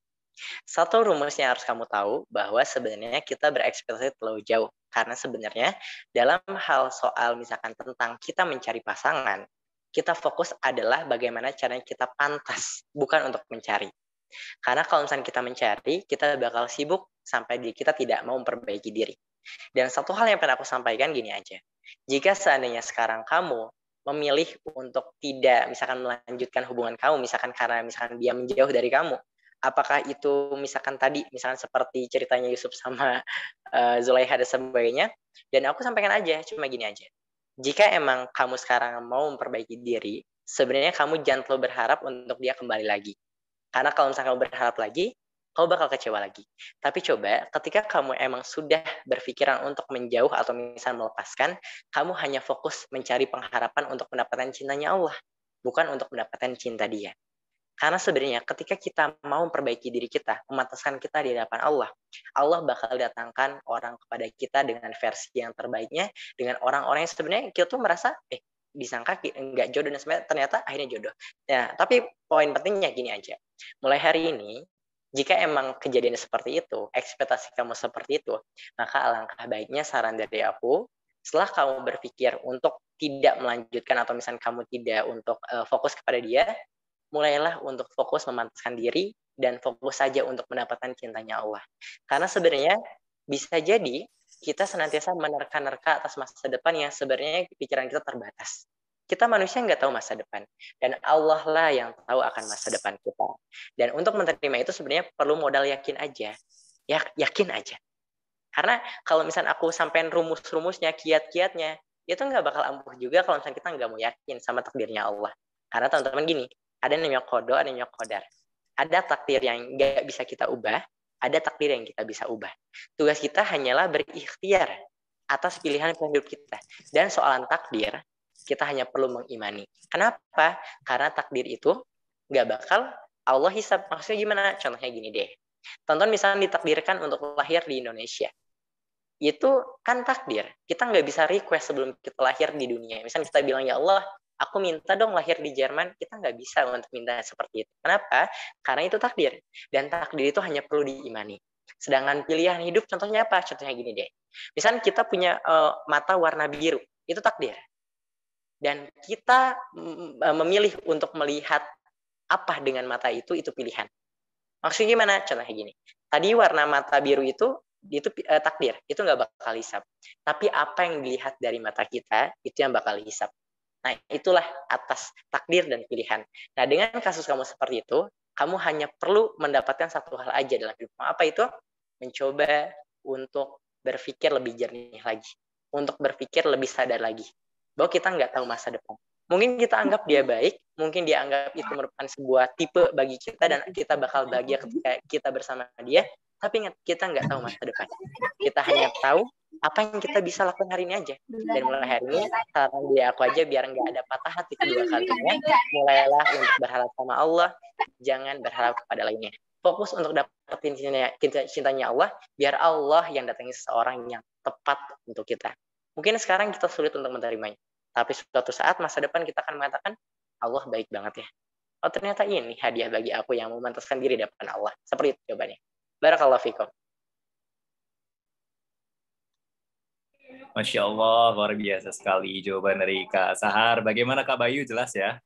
Satu rumus yang harus kamu tahu bahwa sebenarnya kita berekspektasi terlalu jauh. Karena sebenarnya dalam hal soal misalkan tentang kita mencari pasangan, kita fokus adalah bagaimana caranya kita pantas, bukan untuk mencari. Karena kalau misalnya kita mencari, kita bakal sibuk sampai kita tidak mau memperbaiki diri. Dan satu hal yang pernah aku sampaikan gini aja. Jika seandainya sekarang kamu memilih untuk tidak misalkan melanjutkan hubungan kamu, misalkan karena misalkan dia menjauh dari kamu, apakah itu misalkan tadi, misalkan seperti ceritanya Yusuf sama Zulaikha dan sebagainya, dan aku sampaikan aja, cuma gini aja. Jika emang kamu sekarang mau memperbaiki diri, sebenarnya kamu jangan terlalu berharap untuk dia kembali lagi. Karena kalau misalkan kamu berharap lagi, kamu bakal kecewa lagi. Tapi coba ketika kamu emang sudah berpikiran untuk menjauh atau misalnya melepaskan, kamu hanya fokus mencari pengharapan untuk mendapatkan cintanya Allah, bukan untuk mendapatkan cinta dia. Karena sebenarnya ketika kita mau memperbaiki diri kita, memantaskan kita di hadapan Allah, Allah bakal datangkan orang kepada kita dengan versi yang terbaiknya, dengan orang-orang yang sebenarnya kita tuh merasa, disangka nggak jodoh dan sebenarnya ternyata akhirnya jodoh. Nah, tapi poin pentingnya gini aja. Mulai hari ini, jika emang kejadian seperti itu, ekspektasi kamu seperti itu, maka alangkah baiknya saran dari aku, setelah kamu berpikir untuk tidak melanjutkan atau misalnya kamu tidak untuk fokus kepada dia, mulailah untuk fokus memantaskan diri dan fokus saja untuk mendapatkan cintanya Allah. Karena sebenarnya bisa jadi kita senantiasa menerka-nerka atas masa depan yang sebenarnya pikiran kita terbatas. Kita manusia nggak tahu masa depan. Dan Allah lah yang tahu akan masa depan kita. Dan untuk menerima itu sebenarnya perlu modal yakin aja. Yakin aja. Karena kalau misalnya aku sampein rumus-rumusnya, kiat-kiatnya, itu nggak bakal ampuh juga kalau misalnya kita nggak mau yakin sama takdirnya Allah. Karena teman-teman gini, ada yang namanya qada, ada yang namanya qadar. Ada takdir yang nggak bisa kita ubah, ada takdir yang kita bisa ubah. Tugas kita hanyalah berikhtiar atas pilihan hidup kita. Dan soalan takdir, kita hanya perlu mengimani. Kenapa? Karena takdir itu nggak bakal Allah hisab. Maksudnya gimana? Contohnya gini deh. Tonton misalnya ditakdirkan untuk lahir di Indonesia. Itu kan takdir. Kita nggak bisa request sebelum kita lahir di dunia. Misalnya kita bilang, ya Allah, aku minta dong lahir di Jerman, kita nggak bisa untuk minta seperti itu. Kenapa? Karena itu takdir. Dan takdir itu hanya perlu diimani. Sedangkan pilihan hidup contohnya apa? Contohnya gini deh. Misalnya kita punya mata warna biru, itu takdir. Dan kita memilih untuk melihat apa dengan mata itu pilihan. Maksudnya gimana? Contohnya gini. Tadi warna mata biru itu takdir, itu nggak bakal hisab. Tapi apa yang dilihat dari mata kita, itu yang bakal hisab. Nah, itulah atas takdir dan pilihan. Nah, dengan kasus kamu seperti itu, kamu hanya perlu mendapatkan satu hal aja dalam hidup. Apa itu? Mencoba untuk berpikir lebih jernih lagi, untuk berpikir lebih sadar lagi bahwa kita nggak tahu masa depan. Mungkin kita anggap dia baik, mungkin dia anggap itu merupakan sebuah tipe bagi kita dan kita bakal bahagia ketika kita bersama dia, tapi ingat, kita nggak tahu masa depan. Kita hanya tahu apa yang kita bisa lakukan hari ini aja. Dan mulai hari ini, saran dari aku aja biar nggak ada patah hati kedua kalinya, mulailah untuk berharap sama Allah, jangan berharap kepada lainnya. Fokus untuk dapetin cintanya Allah, biar Allah yang datangi seseorang yang tepat untuk kita. Mungkin sekarang kita sulit untuk menerimanya, tapi suatu saat masa depan kita akan mengatakan, Allah baik banget ya. Oh ternyata ini hadiah bagi aku yang memantaskan diri di depan Allah. Seperti itu jawabannya. Barakallahu fikum. Masya Allah, luar biasa sekali jawaban dari Kak Sahar. Bagaimana Kak Bayu, jelas ya?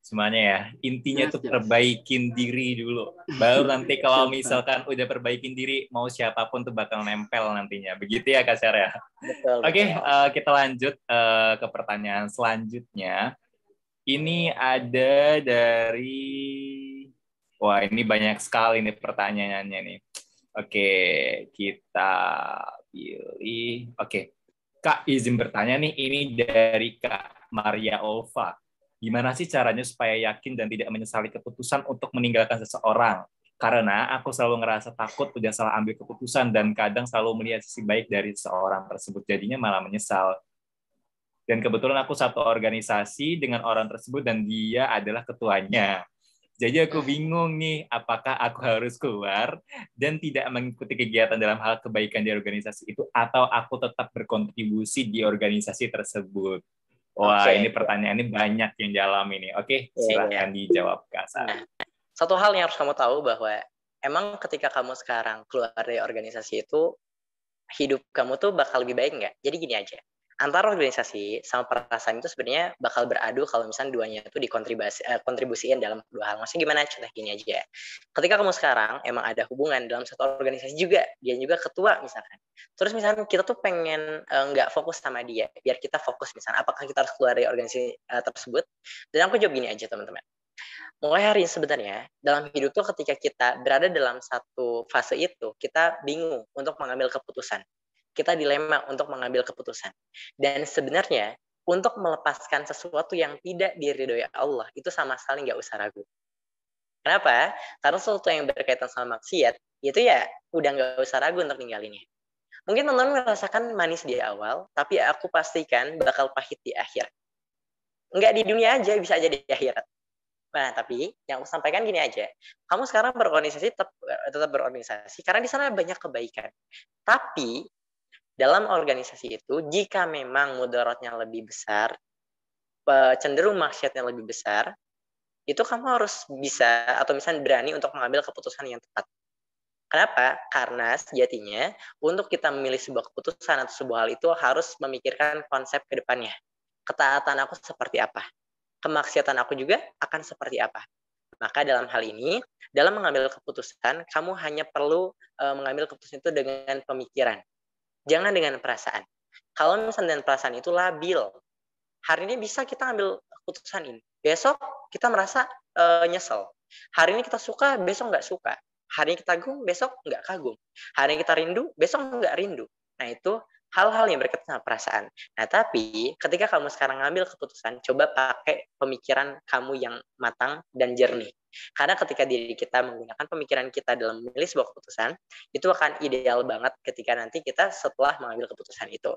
Semuanya ya, intinya tuh perbaikin diri dulu. Baru nanti kalau misalkan udah perbaikin diri, mau siapapun tuh bakal nempel nantinya. Begitu ya Kak Syar ya? Betul. Oke, kita lanjut ke pertanyaan selanjutnya. Ini ada dari... Wah, ini banyak sekali nih pertanyaannya nih. Oke, kita pilih. Oke, Kak izin bertanya nih, ini dari Kak Maria Olva. Gimana sih caranya supaya yakin dan tidak menyesali keputusan untuk meninggalkan seseorang? Karena aku selalu ngerasa takut udah salah ambil keputusan dan kadang selalu melihat sisi baik dari seseorang tersebut, jadinya malah menyesal. Dan kebetulan aku satu organisasi dengan orang tersebut dan dia adalah ketuanya. Jadi aku bingung nih, apakah aku harus keluar dan tidak mengikuti kegiatan dalam hal kebaikan di organisasi itu, atau aku tetap berkontribusi di organisasi tersebut. Wah, ini pertanyaannya banyak yang dalam ini. Oke, silahkan dijawab, Kak Sar. Nah, satu hal yang harus kamu tahu bahwa emang ketika kamu sekarang keluar dari organisasi itu, hidup kamu tuh bakal lebih baik nggak? Jadi gini aja, antara organisasi sama perasaan itu sebenarnya bakal beradu kalau misalnya duanya itu kontribusiin dalam dua hal. Maksudnya gimana? Contoh gini aja. Ketika kamu sekarang emang ada hubungan dalam satu organisasi juga, dia juga ketua misalkan. Terus misalnya kita tuh pengen nggak fokus sama dia, biar kita fokus misalnya, apakah kita harus keluar dari organisasi tersebut? Dan aku jawab gini aja teman-teman. Mulai hari ini sebenarnya dalam hidup tuh ketika kita berada dalam satu fase itu, kita bingung untuk mengambil keputusan. Kita dilema untuk mengambil keputusan. Dan sebenarnya untuk melepaskan sesuatu yang tidak diridhoi Allah itu sama sekali nggak usah ragu. Kenapa? Karena sesuatu yang berkaitan sama maksiat itu ya udah nggak usah ragu untuk ninggalinnya. Mungkin teman-teman merasakan manis di awal, tapi aku pastikan bakal pahit di akhir. Nggak di dunia aja, bisa aja di akhirat. Nah, tapi yang aku sampaikan gini aja. Kamu sekarang berorganisasi, tetap berorganisasi, karena di sana banyak kebaikan. Tapi, dalam organisasi itu, jika memang mudaratnya lebih besar, cenderung maksiatnya lebih besar, itu kamu harus bisa, atau misalnya berani untuk mengambil keputusan yang tepat. Kenapa? Karena sejatinya, untuk kita memilih sebuah keputusan atau sebuah hal itu harus memikirkan konsep ke depannya. Ketaatan aku seperti apa? Kemaksiatan aku juga akan seperti apa. Maka dalam hal ini, dalam mengambil keputusan, kamu hanya perlu mengambil keputusan itu dengan pemikiran. Jangan dengan perasaan. Kalau misalnya dengan perasaan itu labil, hari ini bisa kita ambil keputusan ini. Besok kita merasa nyesel. Hari ini kita suka, besok nggak suka. Hari ini kita kagum, besok nggak kagum. Hari ini kita rindu, besok nggak rindu. Nah itu hal-hal yang berkaitan sama perasaan. Nah, tapi ketika kamu sekarang ngambil keputusan, coba pakai pemikiran kamu yang matang dan jernih. Karena ketika diri kita menggunakan pemikiran kita dalam memilih sebuah keputusan, itu akan ideal banget ketika nanti kita setelah mengambil keputusan itu.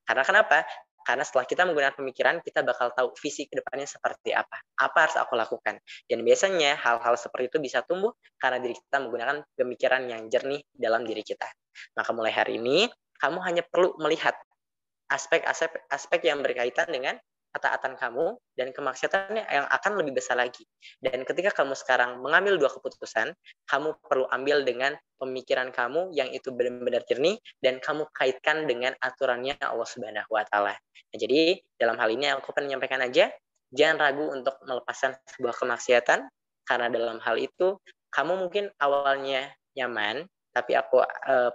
Karena kenapa? Karena setelah kita menggunakan pemikiran, kita bakal tahu visi ke depannya seperti apa. Apa harus aku lakukan? Dan biasanya hal-hal seperti itu bisa tumbuh karena diri kita menggunakan pemikiran yang jernih dalam diri kita. Maka mulai hari ini, kamu hanya perlu melihat aspek yang berkaitan dengan ketaatan kamu dan kemaksiatannya yang akan lebih besar lagi. Dan ketika kamu sekarang mengambil dua keputusan, kamu perlu ambil dengan pemikiran kamu yang itu benar-benar jernih dan kamu kaitkan dengan aturannya Allah Subhanahu wa taala. Nah, jadi dalam hal ini aku akan menyampaikan aja, jangan ragu untuk melepaskan sebuah kemaksiatan karena dalam hal itu kamu mungkin awalnya nyaman, tapi aku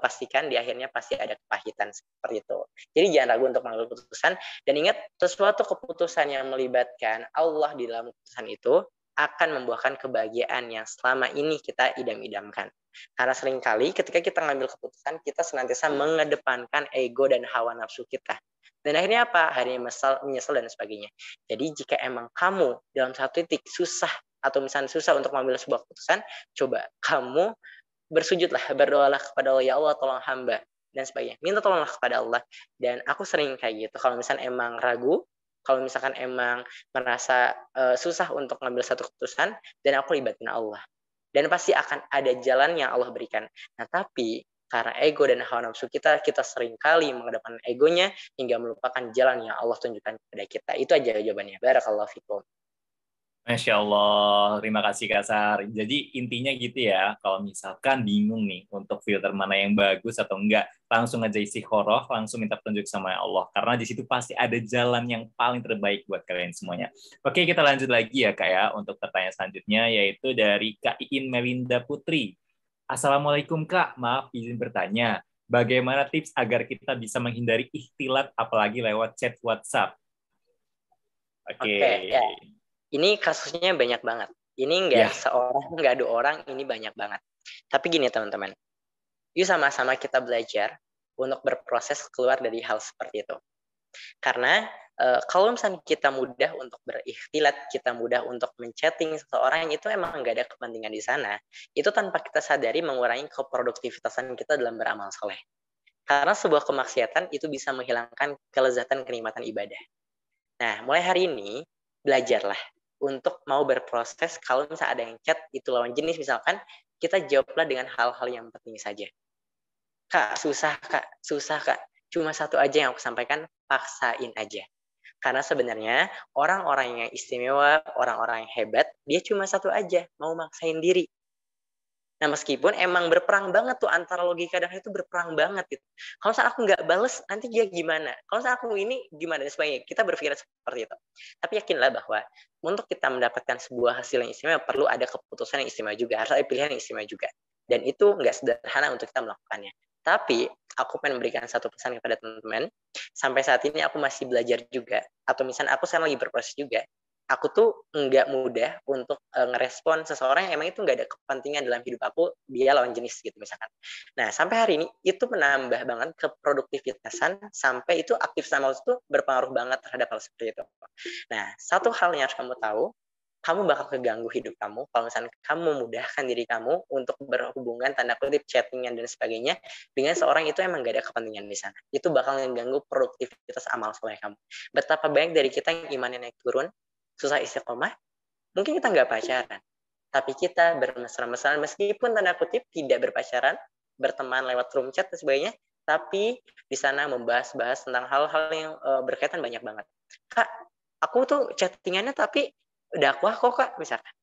pastikan di akhirnya pasti ada kepahitan seperti itu. Jadi jangan ragu untuk mengambil keputusan dan ingat sesuatu keputusan yang melibatkan Allah di dalam keputusan itu akan membuahkan kebahagiaan yang selama ini kita idam-idamkan. Karena seringkali ketika kita mengambil keputusan, kita senantiasa mengedepankan ego dan hawa nafsu kita. Dan akhirnya apa? Akhirnya menyesal dan sebagainya. Jadi jika emang kamu dalam satu titik susah, atau misalnya susah untuk mengambil sebuah keputusan, coba kamu bersujudlah, berdoalah kepada Allah, ya Allah tolong hamba, dan sebagainya. Minta tolonglah kepada Allah. Dan aku sering kayak gitu. Kalau misalnya emang ragu, kalau misalkan emang merasa susah untuk mengambil satu keputusan, dan aku libatin Allah. Dan pasti akan ada jalan yang Allah berikan. Nah, tapi karena ego dan hawa nafsu kita seringkali mengedepankan egonya hingga melupakan jalan yang Allah tunjukkan kepada kita. Itu aja jawabannya. Barakallahu fikum. Masya Allah, terima kasih Kak Sar. Jadi intinya gitu ya, kalau misalkan bingung nih untuk filter mana yang bagus atau enggak, langsung aja istikharah, langsung minta petunjuk sama Allah. Karena di situ pasti ada jalan yang paling terbaik buat kalian semuanya. Oke, kita lanjut lagi ya Kak ya, untuk pertanyaan selanjutnya, yaitu dari Kak Iin Melinda Putri. Assalamualaikum Kak, maaf izin bertanya. Bagaimana tips agar kita bisa menghindari ikhtilat apalagi lewat chat WhatsApp? Oke, ya. Ini kasusnya banyak banget. Ini nggak seorang, nggak 2 orang, ini banyak banget. Tapi gini teman-teman, yuk sama-sama kita belajar untuk berproses keluar dari hal seperti itu. Karena kalau misalnya kita mudah untuk berikhtilat, kita mudah untuk menchatting seseorang, itu emang nggak ada kepentingan di sana. Itu tanpa kita sadari mengurangi keproduktivitasan kita dalam beramal soleh. Karena sebuah kemaksiatan itu bisa menghilangkan kelezatan kenikmatan ibadah. Nah, mulai hari ini, belajarlah untuk mau berproses. Kalau misalnya ada yang chat itu lawan jenis, misalkan kita jawablah dengan hal-hal yang penting saja. Kak, susah kak, cuma satu aja yang aku sampaikan, paksain aja. Karena sebenarnya orang-orang yang istimewa, orang-orang yang hebat, dia cuma satu aja, mau maksain diri. Nah, meskipun emang berperang banget tuh antara logika dan itu berperang banget gitu. Kalau misalnya aku nggak bales, nanti dia gimana? Kalau misalnya aku ini gimana? Dan sebagainya. Kita berpikir seperti itu. Tapi yakinlah bahwa untuk kita mendapatkan sebuah hasil yang istimewa, perlu ada keputusan yang istimewa juga. Harus ada pilihan yang istimewa juga. Dan itu nggak sederhana untuk kita melakukannya. Tapi aku pengen memberikan satu pesan kepada teman-teman. Sampai saat ini aku masih belajar juga. Atau misalnya aku sekarang lagi berproses juga. Aku tuh nggak mudah untuk ngerespon seseorang yang emang itu nggak ada kepentingan dalam hidup aku, dia lawan jenis gitu misalkan. Nah, sampai hari ini itu menambah banget keproduktivitasan, sampai itu aktif sama itu berpengaruh banget terhadap hal seperti itu. Nah, satu hal yang harus kamu tahu, kamu bakal keganggu hidup kamu kalau misalnya kamu memudahkan diri kamu untuk berhubungan tanda kutip chattingan dan sebagainya dengan seorang itu emang gak ada kepentingan di sana. Itu bakal mengganggu produktivitas amal soleh kamu. Betapa banyak dari kita yang imannya naik turun, susah istiqomah, mungkin kita nggak pacaran, tapi kita bermesra-mesraan meskipun tanda kutip tidak berpacaran, berteman lewat room chat dan sebagainya, tapi di sana membahas-bahas tentang hal-hal yang berkaitan banyak banget. Kak, aku tuh chattingannya tapi dakwah kok kak, misalkan.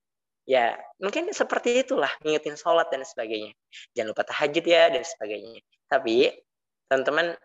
Ya, mungkin seperti itulah, ngingetin sholat dan sebagainya. Jangan lupa tahajud ya, dan sebagainya. Tapi, teman-teman,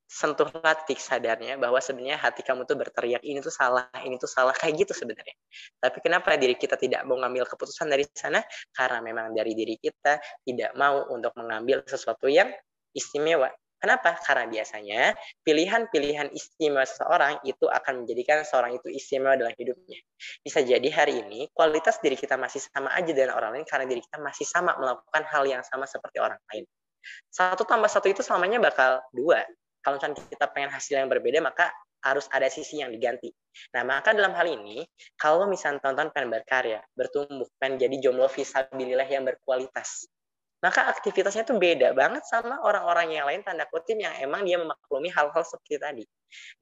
sentuhlah titik sadarnya bahwa sebenarnya hati kamu tuh berteriak ini tuh salah kayak gitu sebenarnya. Tapi kenapa diri kita tidak mau mengambil keputusan dari sana? Karena memang dari diri kita tidak mau untuk mengambil sesuatu yang istimewa. Kenapa? Karena biasanya pilihan-pilihan istimewa seseorang itu akan menjadikan seorang itu istimewa dalam hidupnya. Bisa jadi hari ini kualitas diri kita masih sama aja dengan orang lain karena diri kita masih sama melakukan hal yang sama seperti orang lain. 1 tambah 1 itu selamanya bakal 2. Kalau misalnya kita pengen hasil yang berbeda, maka harus ada sisi yang diganti. Nah, maka dalam hal ini, kalau misalnya teman-teman pengen berkarya, bertumbuh, pengen jadi jomblo fisabilillah yang berkualitas, maka aktivitasnya itu beda banget sama orang-orang yang lain, tanda kutip, yang emang dia memaklumi hal-hal seperti tadi.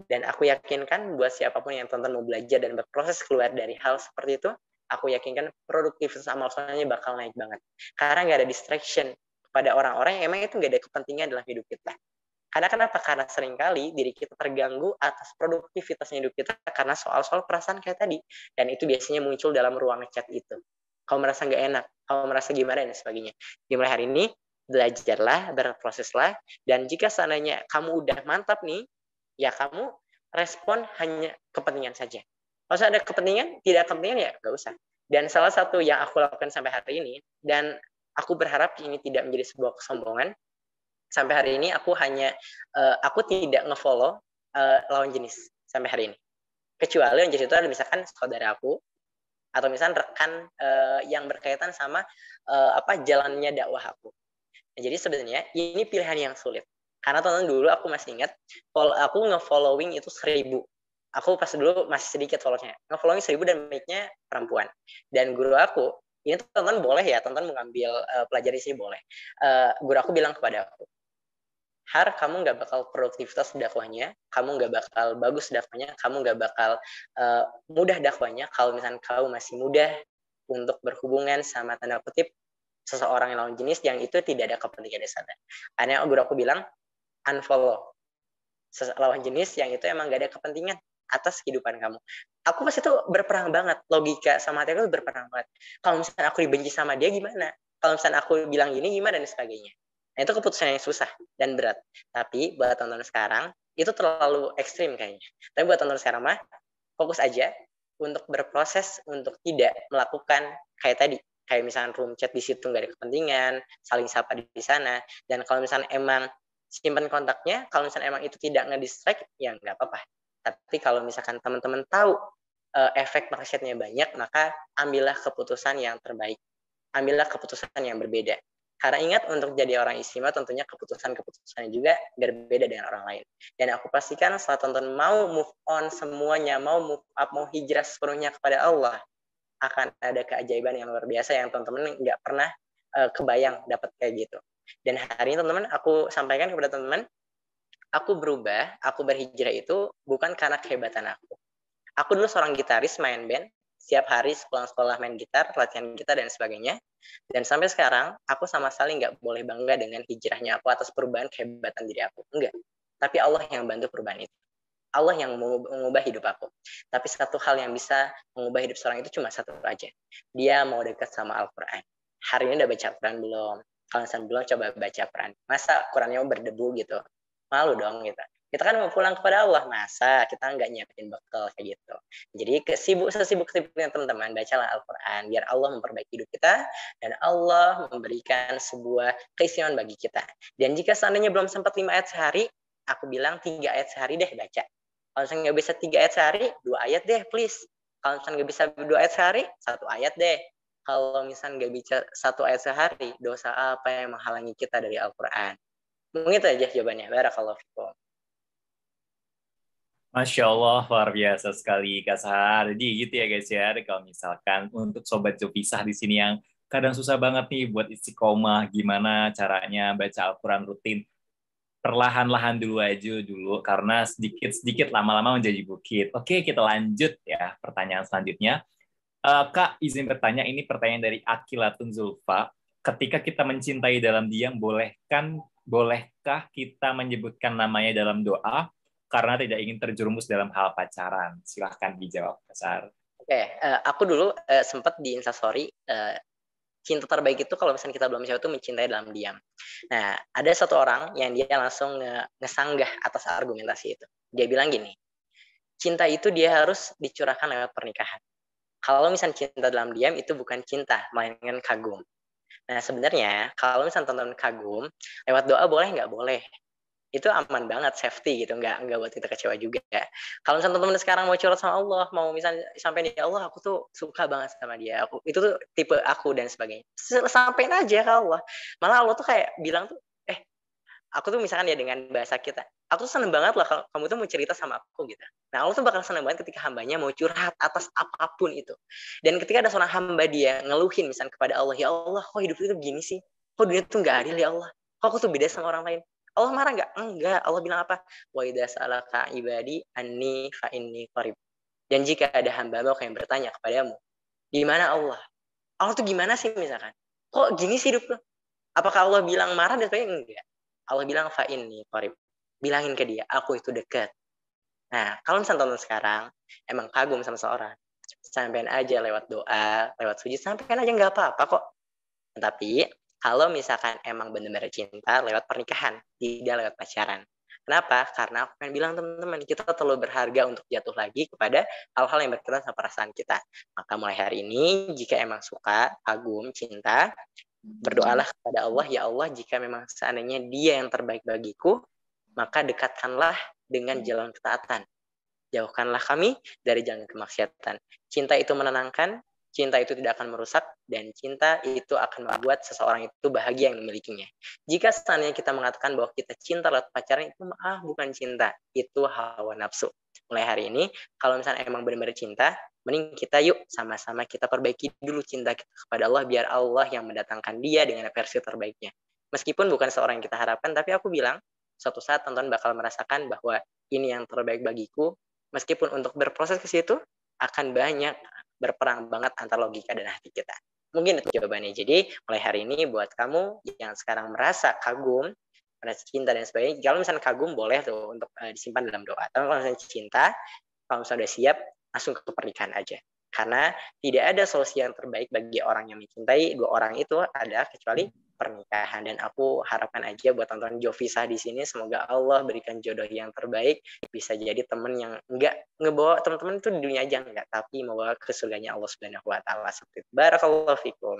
Dan aku yakinkan buat siapapun yang teman-teman mau belajar dan berproses keluar dari hal seperti itu, aku yakinkan produktivitas amal solehnya bakal naik banget. Karena nggak ada distraction pada orang-orang yang emang itu nggak ada kepentingan dalam hidup kita. Karena kenapa? Karena seringkali diri kita terganggu atas produktivitasnya hidup kita karena soal-soal perasaan kayak tadi. Dan itu biasanya muncul dalam ruang chat itu. Kamu merasa nggak enak, kamu merasa gimana, dan sebagainya. Dimulai hari ini, belajarlah, berproseslah, dan jika seandainya kamu udah mantap nih, ya kamu respon hanya kepentingan saja. Kalau ada kepentingan, tidak kepentingan ya nggak usah. Dan salah satu yang aku lakukan sampai hari ini, dan aku berharap ini tidak menjadi sebuah kesombongan, sampai hari ini aku tidak nge-follow lawan jenis sampai hari ini. Kecuali yang jenis itu ada misalkan saudara aku, atau misalnya rekan yang berkaitan sama jalannya dakwah aku. Nah, jadi sebenarnya ini pilihan yang sulit. Karena teman-teman dulu aku masih ingat, aku nge-following itu 1000. Aku pas dulu masih sedikit followersnya. Nge-following 1000 dan mic-nya perempuan. Dan guru aku, ini teman-teman boleh ya, teman-teman mengambil pelajari sini boleh. Guru aku bilang kepada aku, Har, kamu nggak bakal produktivitas dakwahnya, kamu nggak bakal bagus dakwahnya, kamu nggak bakal mudah dakwahnya kalau misalnya kamu masih mudah untuk berhubungan sama tanda kutip seseorang yang lawan jenis yang itu tidak ada kepentingan di sana. Karena guru aku bilang, unfollow lawan jenis yang itu emang gak ada kepentingan atas kehidupan kamu. Aku pas itu berperang banget, logika sama hati aku berperang banget. Kalau misalnya aku dibenci sama dia gimana? Kalau misalnya aku bilang gini gimana dan sebagainya. Nah, itu keputusan yang susah dan berat. Tapi buat teman-teman sekarang itu terlalu ekstrim kayaknya. Tapi buat teman-teman sekarang mah fokus aja untuk berproses untuk tidak melakukan kayak tadi. Kayak misalnya room chat di situ nggak ada kepentingan, saling sapa di sana. Dan kalau misalnya emang simpan kontaknya, kalau misalnya emang itu tidak nge-distract, ya nggak apa-apa. Tapi kalau misalkan teman-teman tahu efek maksiatnya banyak, maka ambillah keputusan yang terbaik. Ambillah keputusan yang berbeda. Karena ingat, untuk jadi orang istimewa tentunya keputusan-keputusannya juga berbeda dengan orang lain. Dan aku pastikan setelah teman-teman mau move on semuanya, mau move up, mau hijrah sepenuhnya kepada Allah, akan ada keajaiban yang luar biasa yang teman-teman nggak pernah kebayang dapat kayak gitu. Dan hari ini teman-teman, aku sampaikan kepada teman-teman, aku berubah, aku berhijrah itu bukan karena kehebatan aku. Aku dulu seorang gitaris, main band, setiap hari sepulang sekolah main gitar, latihan gitar, dan sebagainya. Dan sampai sekarang, aku sama sekali nggak boleh bangga dengan hijrahnya aku atas perubahan kehebatan diri aku. Enggak. Tapi Allah yang bantu perubahan itu. Allah yang mengubah hidup aku. Tapi satu hal yang bisa mengubah hidup seorang itu cuma satu aja. Dia mau dekat sama Al-Quran. Hari ini udah baca Quran belum? Kalau misalnya belum, coba baca Quran. Masa Qurannya berdebu gitu? Malu dong gitu. Kita kan mau pulang kepada Allah, masa kita nggak nyiapin bekal kayak gitu. Jadi sesibuk-sibuknya teman-teman, bacalah Al-Quran, biar Allah memperbaiki hidup kita, dan Allah memberikan sebuah keistimewaan bagi kita. Dan jika seandainya belum sempat 5 ayat sehari, aku bilang 3 ayat sehari deh baca. Kalau misalnya nggak bisa 3 ayat sehari, 2 ayat deh please. Kalau misalnya nggak bisa 2 ayat sehari, 1 ayat deh. Kalau misalnya nggak bisa 1 ayat sehari, dosa apa yang menghalangi kita dari Al-Quran? Mungkin itu aja jawabannya. Barakallahu fikum. Masya Allah, luar biasa sekali Kak Sahar. Jadi gitu ya guys ya, kalau misalkan untuk Sobat Jopisah di sini yang kadang susah banget nih buat istiqomah, gimana caranya baca Al-Quran rutin, perlahan-lahan dulu aja dulu, karena sedikit-sedikit lama-lama menjadi bukit. Oke, kita lanjut ya, pertanyaan selanjutnya. Kak, izin bertanya, ini pertanyaan dari Akilatun Zulfa. Ketika kita mencintai dalam diam, bolehkah kita menyebutkan namanya dalam doa karena tidak ingin terjerumus dalam hal pacaran? Silahkan dijawab, Kasar. Oke, aku dulu sempat di Instastory, cinta terbaik itu kalau misalnya kita belum mencoba itu mencintai dalam diam. Nah, ada satu orang yang dia langsung ngesanggah atas argumentasi itu. Dia bilang gini, cinta itu dia harus dicurahkan lewat pernikahan. Kalau misalnya cinta dalam diam itu bukan cinta, melainkan kagum. Nah, sebenarnya kalau misalnya teman-teman kagum, lewat doa boleh nggak? Boleh. Itu aman banget, safety gitu, nggak buat kita kecewa juga. Kalau misalnya teman-teman sekarang mau curhat sama Allah, mau misalnya sampai ya Allah, aku tuh suka banget sama dia, itu tuh tipe aku dan sebagainya, sampein aja ke Allah. Malah Allah tuh kayak bilang tuh, aku tuh misalkan ya dengan bahasa kita, aku tuh seneng banget lah kalau kamu tuh mau cerita sama aku gitu. Nah Allah tuh bakal seneng banget ketika hambanya mau curhat atas apapun itu. Dan ketika ada seorang hamba dia ngeluhin misalnya kepada Allah, ya Allah kok hidup itu begini sih, kok dunia tuh nggak adil ya Allah, kok aku tuh beda sama orang lain. Allah marah nggak? Enggak. Allah bilang apa? Wa idza sa'alaka ibadi anni fa inni qarib. Dan jika ada hamba-hamba yang bertanya kepadamu, di mana Allah? Allah tuh gimana sih misalkan? Kok gini sih hidup lu? Apakah Allah bilang marah dan sebagainya? Enggak. Allah bilang fa inni qarib. Bilangin ke dia, aku itu dekat. Nah, kalau misalnya teman sekarang emang kagum sama seorang, sampein aja lewat doa, lewat sujud, sampein aja nggak apa-apa kok. Tapi kalau misalkan emang benar-benar cinta lewat pernikahan, tidak lewat pacaran. Kenapa? Karena aku pengen bilang teman-teman, kita terlalu berharga untuk jatuh lagi kepada hal-hal yang berkaitan sama perasaan kita. Maka mulai hari ini, jika emang suka, kagum, cinta, berdoalah kepada Allah, ya Allah, jika memang seandainya dia yang terbaik bagiku, maka dekatkanlah dengan jalan ketaatan. Jauhkanlah kami dari jalan kemaksiatan. Cinta itu menenangkan, cinta itu tidak akan merusak, dan cinta itu akan membuat seseorang itu bahagia yang memilikinya. Jika seandainya kita mengatakan bahwa kita cinta lewat pacaran, itu bukan cinta, itu hawa nafsu. Mulai hari ini, kalau misalnya emang benar-benar cinta, mending kita yuk sama-sama kita perbaiki dulu cinta kita kepada Allah, biar Allah yang mendatangkan dia dengan versi terbaiknya. Meskipun bukan seorang yang kita harapkan, tapi aku bilang, suatu saat teman-teman bakal merasakan bahwa ini yang terbaik bagiku, meskipun untuk berproses ke situ, akan banyak berperang banget antara logika dan hati kita. Mungkin itu jawabannya. Jadi, mulai hari ini buat kamu yang sekarang merasa kagum, merasa cinta dan sebagainya, kalau misalnya kagum boleh tuh untuk disimpan dalam doa. Tapi kalau misalnya cinta, kalau misalnya udah siap, langsung ke pernikahan aja. Karena tidak ada solusi yang terbaik bagi orang yang mencintai dua orang itu ada kecuali pernikahan. Dan aku harapkan aja buat teman-teman Jovisa di sini, semoga Allah berikan jodoh yang terbaik, bisa jadi teman yang enggak ngebawa teman-teman itu di dunia aja enggak, tapi membawa ke surganya Allah Subhanahu wa taala. Seperti itu. Barakallahu fikum.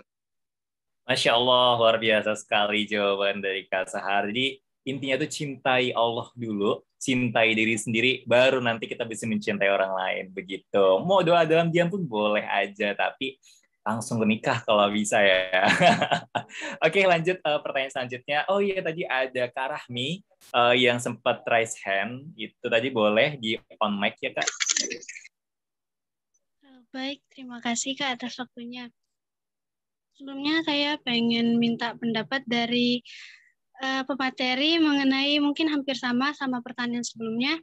Masya Allah, luar biasa sekali jawaban dari Kak Sahar. Jadi intinya tuh cintai Allah dulu, cintai diri sendiri, baru nanti kita bisa mencintai orang lain. Begitu. Mau doa dalam diam pun boleh aja, tapi langsung menikah kalau bisa ya. Oke, lanjut pertanyaan selanjutnya. Oh iya, tadi ada Kak Rahmi yang sempat raise hand. Itu tadi boleh di on mic ya, Kak? Baik, terima kasih Kak atas waktunya. Sebelumnya saya pengen minta pendapat dari pemateri mengenai mungkin hampir sama pertanyaan sebelumnya.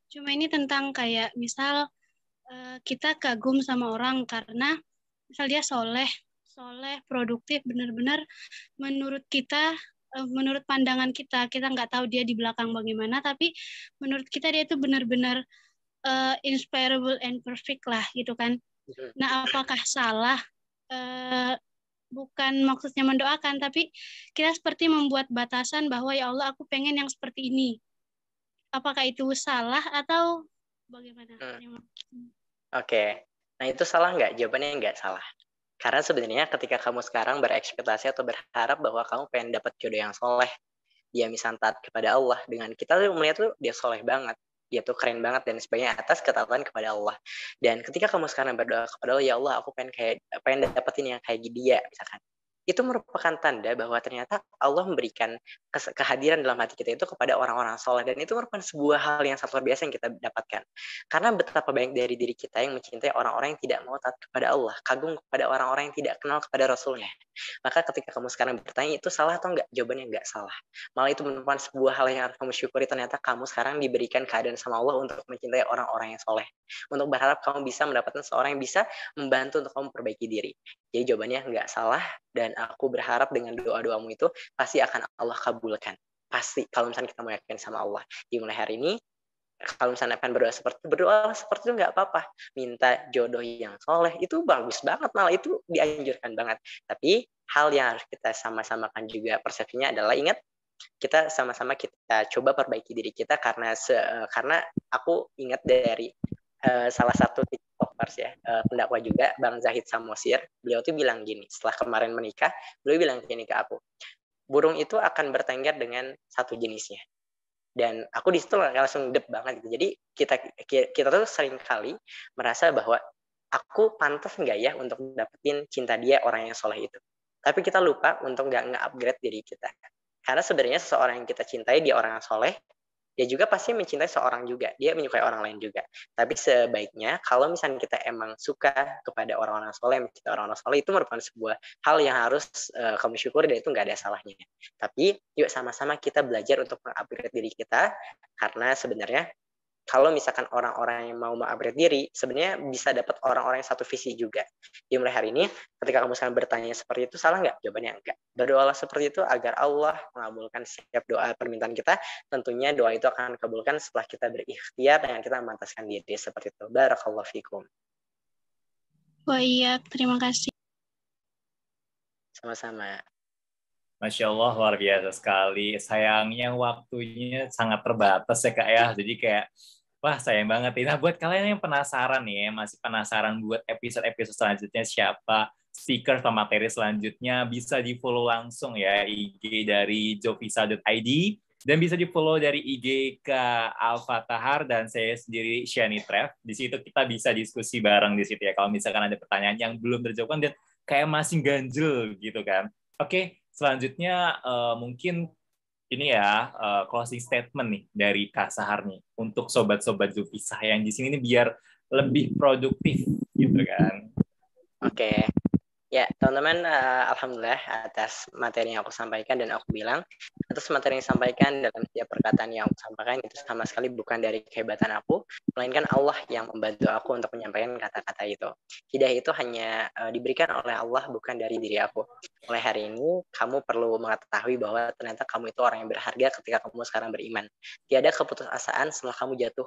Cuma ini tentang kayak misal kita kagum sama orang karena misal dia soleh, produktif, benar-benar menurut kita, menurut pandangan kita nggak tahu dia di belakang bagaimana, tapi menurut kita dia itu benar-benar inspirable and perfect lah gitu kan. Nah, apakah salah? Bukan maksudnya mendoakan, tapi kita seperti membuat batasan bahwa ya Allah aku pengen yang seperti ini. Apakah itu salah atau bagaimana? Oke. Nah itu salah nggak? Jawabannya nggak salah. Karena sebenarnya ketika kamu sekarang berekspektasi atau berharap bahwa kamu pengen dapat jodoh yang soleh, dia misalnya taat kepada Allah, dengan kita tuh melihat tuh dia soleh banget, dia tuh keren banget dan sebagainya atas ketaatan kepada Allah. Dan ketika kamu sekarang berdoa kepada Allah, ya Allah aku pengen dapetin yang kayak dia misalkan, itu merupakan tanda bahwa ternyata Allah memberikan kehadiran dalam hati kita itu kepada orang-orang soleh, dan itu merupakan sebuah hal yang sangat luar biasa yang kita dapatkan. Karena betapa banyak dari diri kita yang mencintai orang-orang yang tidak mau taat kepada Allah, kagum kepada orang-orang yang tidak kenal kepada Rasulnya. Maka ketika kamu sekarang bertanya itu salah atau enggak, jawabannya enggak salah. Malah itu merupakan sebuah hal yang harus kamu syukuri, ternyata kamu sekarang diberikan keadaan sama Allah untuk mencintai orang-orang yang soleh, untuk berharap kamu bisa mendapatkan seorang yang bisa membantu untuk kamu perbaiki diri. Jadi jawabannya enggak salah, dan aku berharap dengan doa-doamu itu pasti akan Allah kabulkan. Pasti, kalau misalnya kita mau yakin sama Allah. Jadi mulai hari ini, kalau misalnya akan berdoa seperti itu nggak apa-apa. Minta jodoh yang soleh itu bagus banget, malah itu dianjurkan banget. Tapi hal yang harus kita sama-samakan juga persepsinya adalah, ingat, kita sama-sama kita coba perbaiki diri kita, karena aku ingat dari salah satu tiktokers ya, pendakwa juga, Bang Zahid Samosir, beliau tuh bilang gini, setelah kemarin menikah, beliau bilang gini ke aku, burung itu akan bertengger dengan satu jenisnya. Dan aku di situ langsung dep banget gitu. Jadi kita tuh sering kali merasa bahwa aku pantas nggak ya untuk dapetin cinta dia, orang yang soleh itu. Tapi kita lupa untuk nggak nge-upgrade diri kita. Karena sebenarnya seseorang yang kita cintai, dia orang yang soleh, dia juga pasti mencintai seorang juga, dia menyukai orang lain juga. Tapi sebaiknya kalau misalnya kita emang suka kepada orang-orang soleh, mencintai orang-orang soleh, itu merupakan sebuah hal yang harus kamu syukuri, dan itu nggak ada salahnya. Tapi yuk sama-sama kita belajar untuk mengupgrade diri kita, karena sebenarnya kalau misalkan orang-orang yang mau mengupgrade diri, sebenarnya bisa dapat orang-orang yang satu visi juga. Jadi mulai hari ini, ketika kamu sekarang bertanya seperti itu, salah nggak? Jawabannya enggak. Berdoalah seperti itu agar Allah mengabulkan setiap doa permintaan kita. Tentunya doa itu akan dikabulkan setelah kita berikhtiar dengan kita memantaskan diri seperti itu. Barakallahu fikum. Wah iya, terima kasih. Sama-sama. Masya Allah, luar biasa sekali. Sayangnya waktunya sangat terbatas ya Kak ya. Jadi kayak, wah sayang banget. Nah buat kalian yang penasaran nih, masih penasaran buat episode-episode selanjutnya siapa speaker atau materi selanjutnya, bisa di follow langsung ya IG dari jovisa.id Dan bisa di-follow dari IG Kak Al-Fatahar dan saya sendiri Shani Trev. Di situ kita bisa diskusi bareng di situ ya. Kalau misalkan ada pertanyaan yang belum terjawab dan kayak masih ganjel gitu kan. Oke, selanjutnya mungkin ini ya closing statement nih dari Kak Sahar nih untuk sobat-sobat Zulkiflah yang di sini nih biar lebih produktif gitu kan. Oke. Ya, teman-teman, alhamdulillah atas materi yang aku sampaikan dan aku bilang, atas materi yang disampaikan dalam setiap perkataan yang aku sampaikan itu sama sekali bukan dari kehebatan aku, melainkan Allah yang membantu aku untuk menyampaikan kata-kata itu. Hidayah itu hanya diberikan oleh Allah, bukan dari diri aku. Mulai hari ini, kamu perlu mengetahui bahwa ternyata kamu itu orang yang berharga ketika kamu sekarang beriman. Tiada keputusasaan setelah kamu jatuh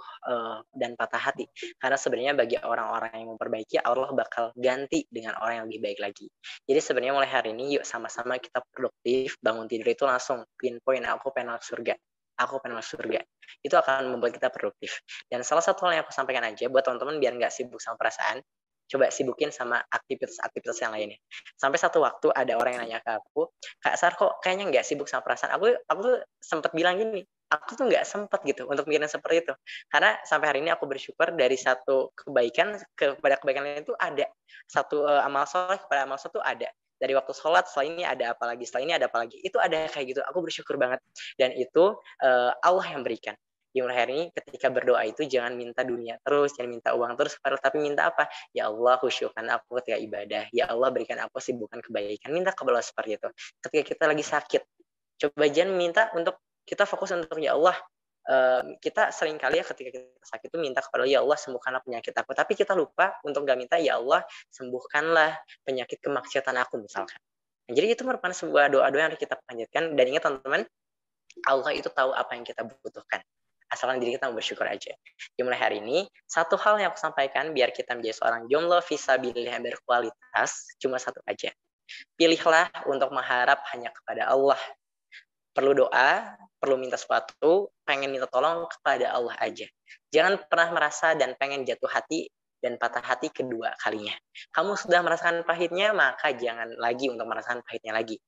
dan patah hati. Karena sebenarnya bagi orang-orang yang memperbaiki, Allah bakal ganti dengan orang yang lebih baik lagi. Jadi sebenarnya mulai hari ini yuk sama-sama kita produktif, bangun tidur itu langsung pinpoint aku pengen masuk surga. Aku pengen masuk surga. Itu akan membuat kita produktif. Dan salah satu hal yang aku sampaikan aja buat teman-teman biar nggak sibuk sama perasaan, coba sibukin sama aktivitas-aktivitas yang lainnya. Sampai satu waktu ada orang yang nanya ke aku, Kak Sar kok kayaknya nggak sibuk sama perasaan. Aku sempat bilang gini, aku tuh nggak sempat gitu untuk mikirin seperti itu. Karena sampai hari ini aku bersyukur dari satu kebaikan kepada kebaikan lain itu ada satu amal soleh kepada amal soleh itu ada. Dari waktu sholat, setelah ini ada apa lagi, setelah ini ada apa lagi. Itu ada kayak gitu. Aku bersyukur banget. Dan itu Allah yang berikan. Di mulai hari ini ketika berdoa itu jangan minta dunia terus, jangan minta uang terus, tapi minta apa? Ya Allah khusyukkan aku ketika ibadah. Ya Allah berikan aku bukan kebaikan. Minta kepada Allah seperti itu. Ketika kita lagi sakit, coba jangan minta untuk kita fokus untuk ya Allah. Kita sering kali ya ketika kita sakit itu minta kepada Allah, ya Allah sembuhkanlah penyakit aku. Tapi kita lupa untuk gak minta ya Allah sembuhkanlah penyakit kemaksiatan aku misalkan. Nah, jadi itu merupakan sebuah doa-doa yang harus kita panjatkan. Dan ingat teman-teman, Allah itu tahu apa yang kita butuhkan. Asalkan diri kita mau bersyukur aja. Di mulai hari ini, satu hal yang aku sampaikan biar kita menjadi seorang jomblo fisabilillah yang berkualitas, cuma satu aja. Pilihlah untuk mengharap hanya kepada Allah. Perlu doa, perlu minta sesuatu, pengen minta tolong kepada Allah aja. Jangan pernah merasa dan pengen jatuh hati dan patah hati kedua kalinya. Kamu sudah merasakan pahitnya, maka jangan lagi untuk merasakan pahitnya lagi.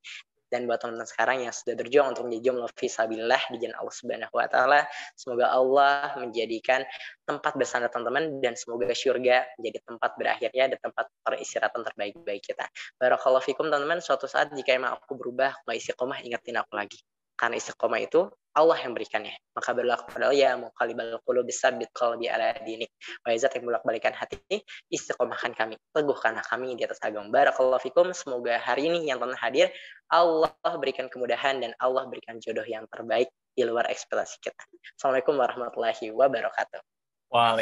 Dan buat teman-teman sekarang yang sudah berjuang untuk menjadi jomblo fisabilillah di jalan Allah Subhanahu wa taala, semoga Allah menjadikan tempat bersandar teman-teman dan semoga surga menjadi tempat berakhirnya dan tempat peristirahatan terbaik-baik kita. Barakallahu fikum teman-teman, suatu saat jika emang aku berubah, nggak istiqomah, ingetin aku lagi. Karena istiqomah itu Allah yang berikannya. Maka berlaku kepada Allah, ya muqallibal qulubi tsabbit qalbi ala dinik. Wa izat yang bolak-balikan hati, istiqomahkan kami. Teguhkanlah kami di atas agama. Barakallahu fikum. Semoga hari ini yang telah hadir, Allah berikan kemudahan dan Allah berikan jodoh yang terbaik di luar ekspektasi kita. Assalamualaikum warahmatullahi wabarakatuh. Waalaikumsalam.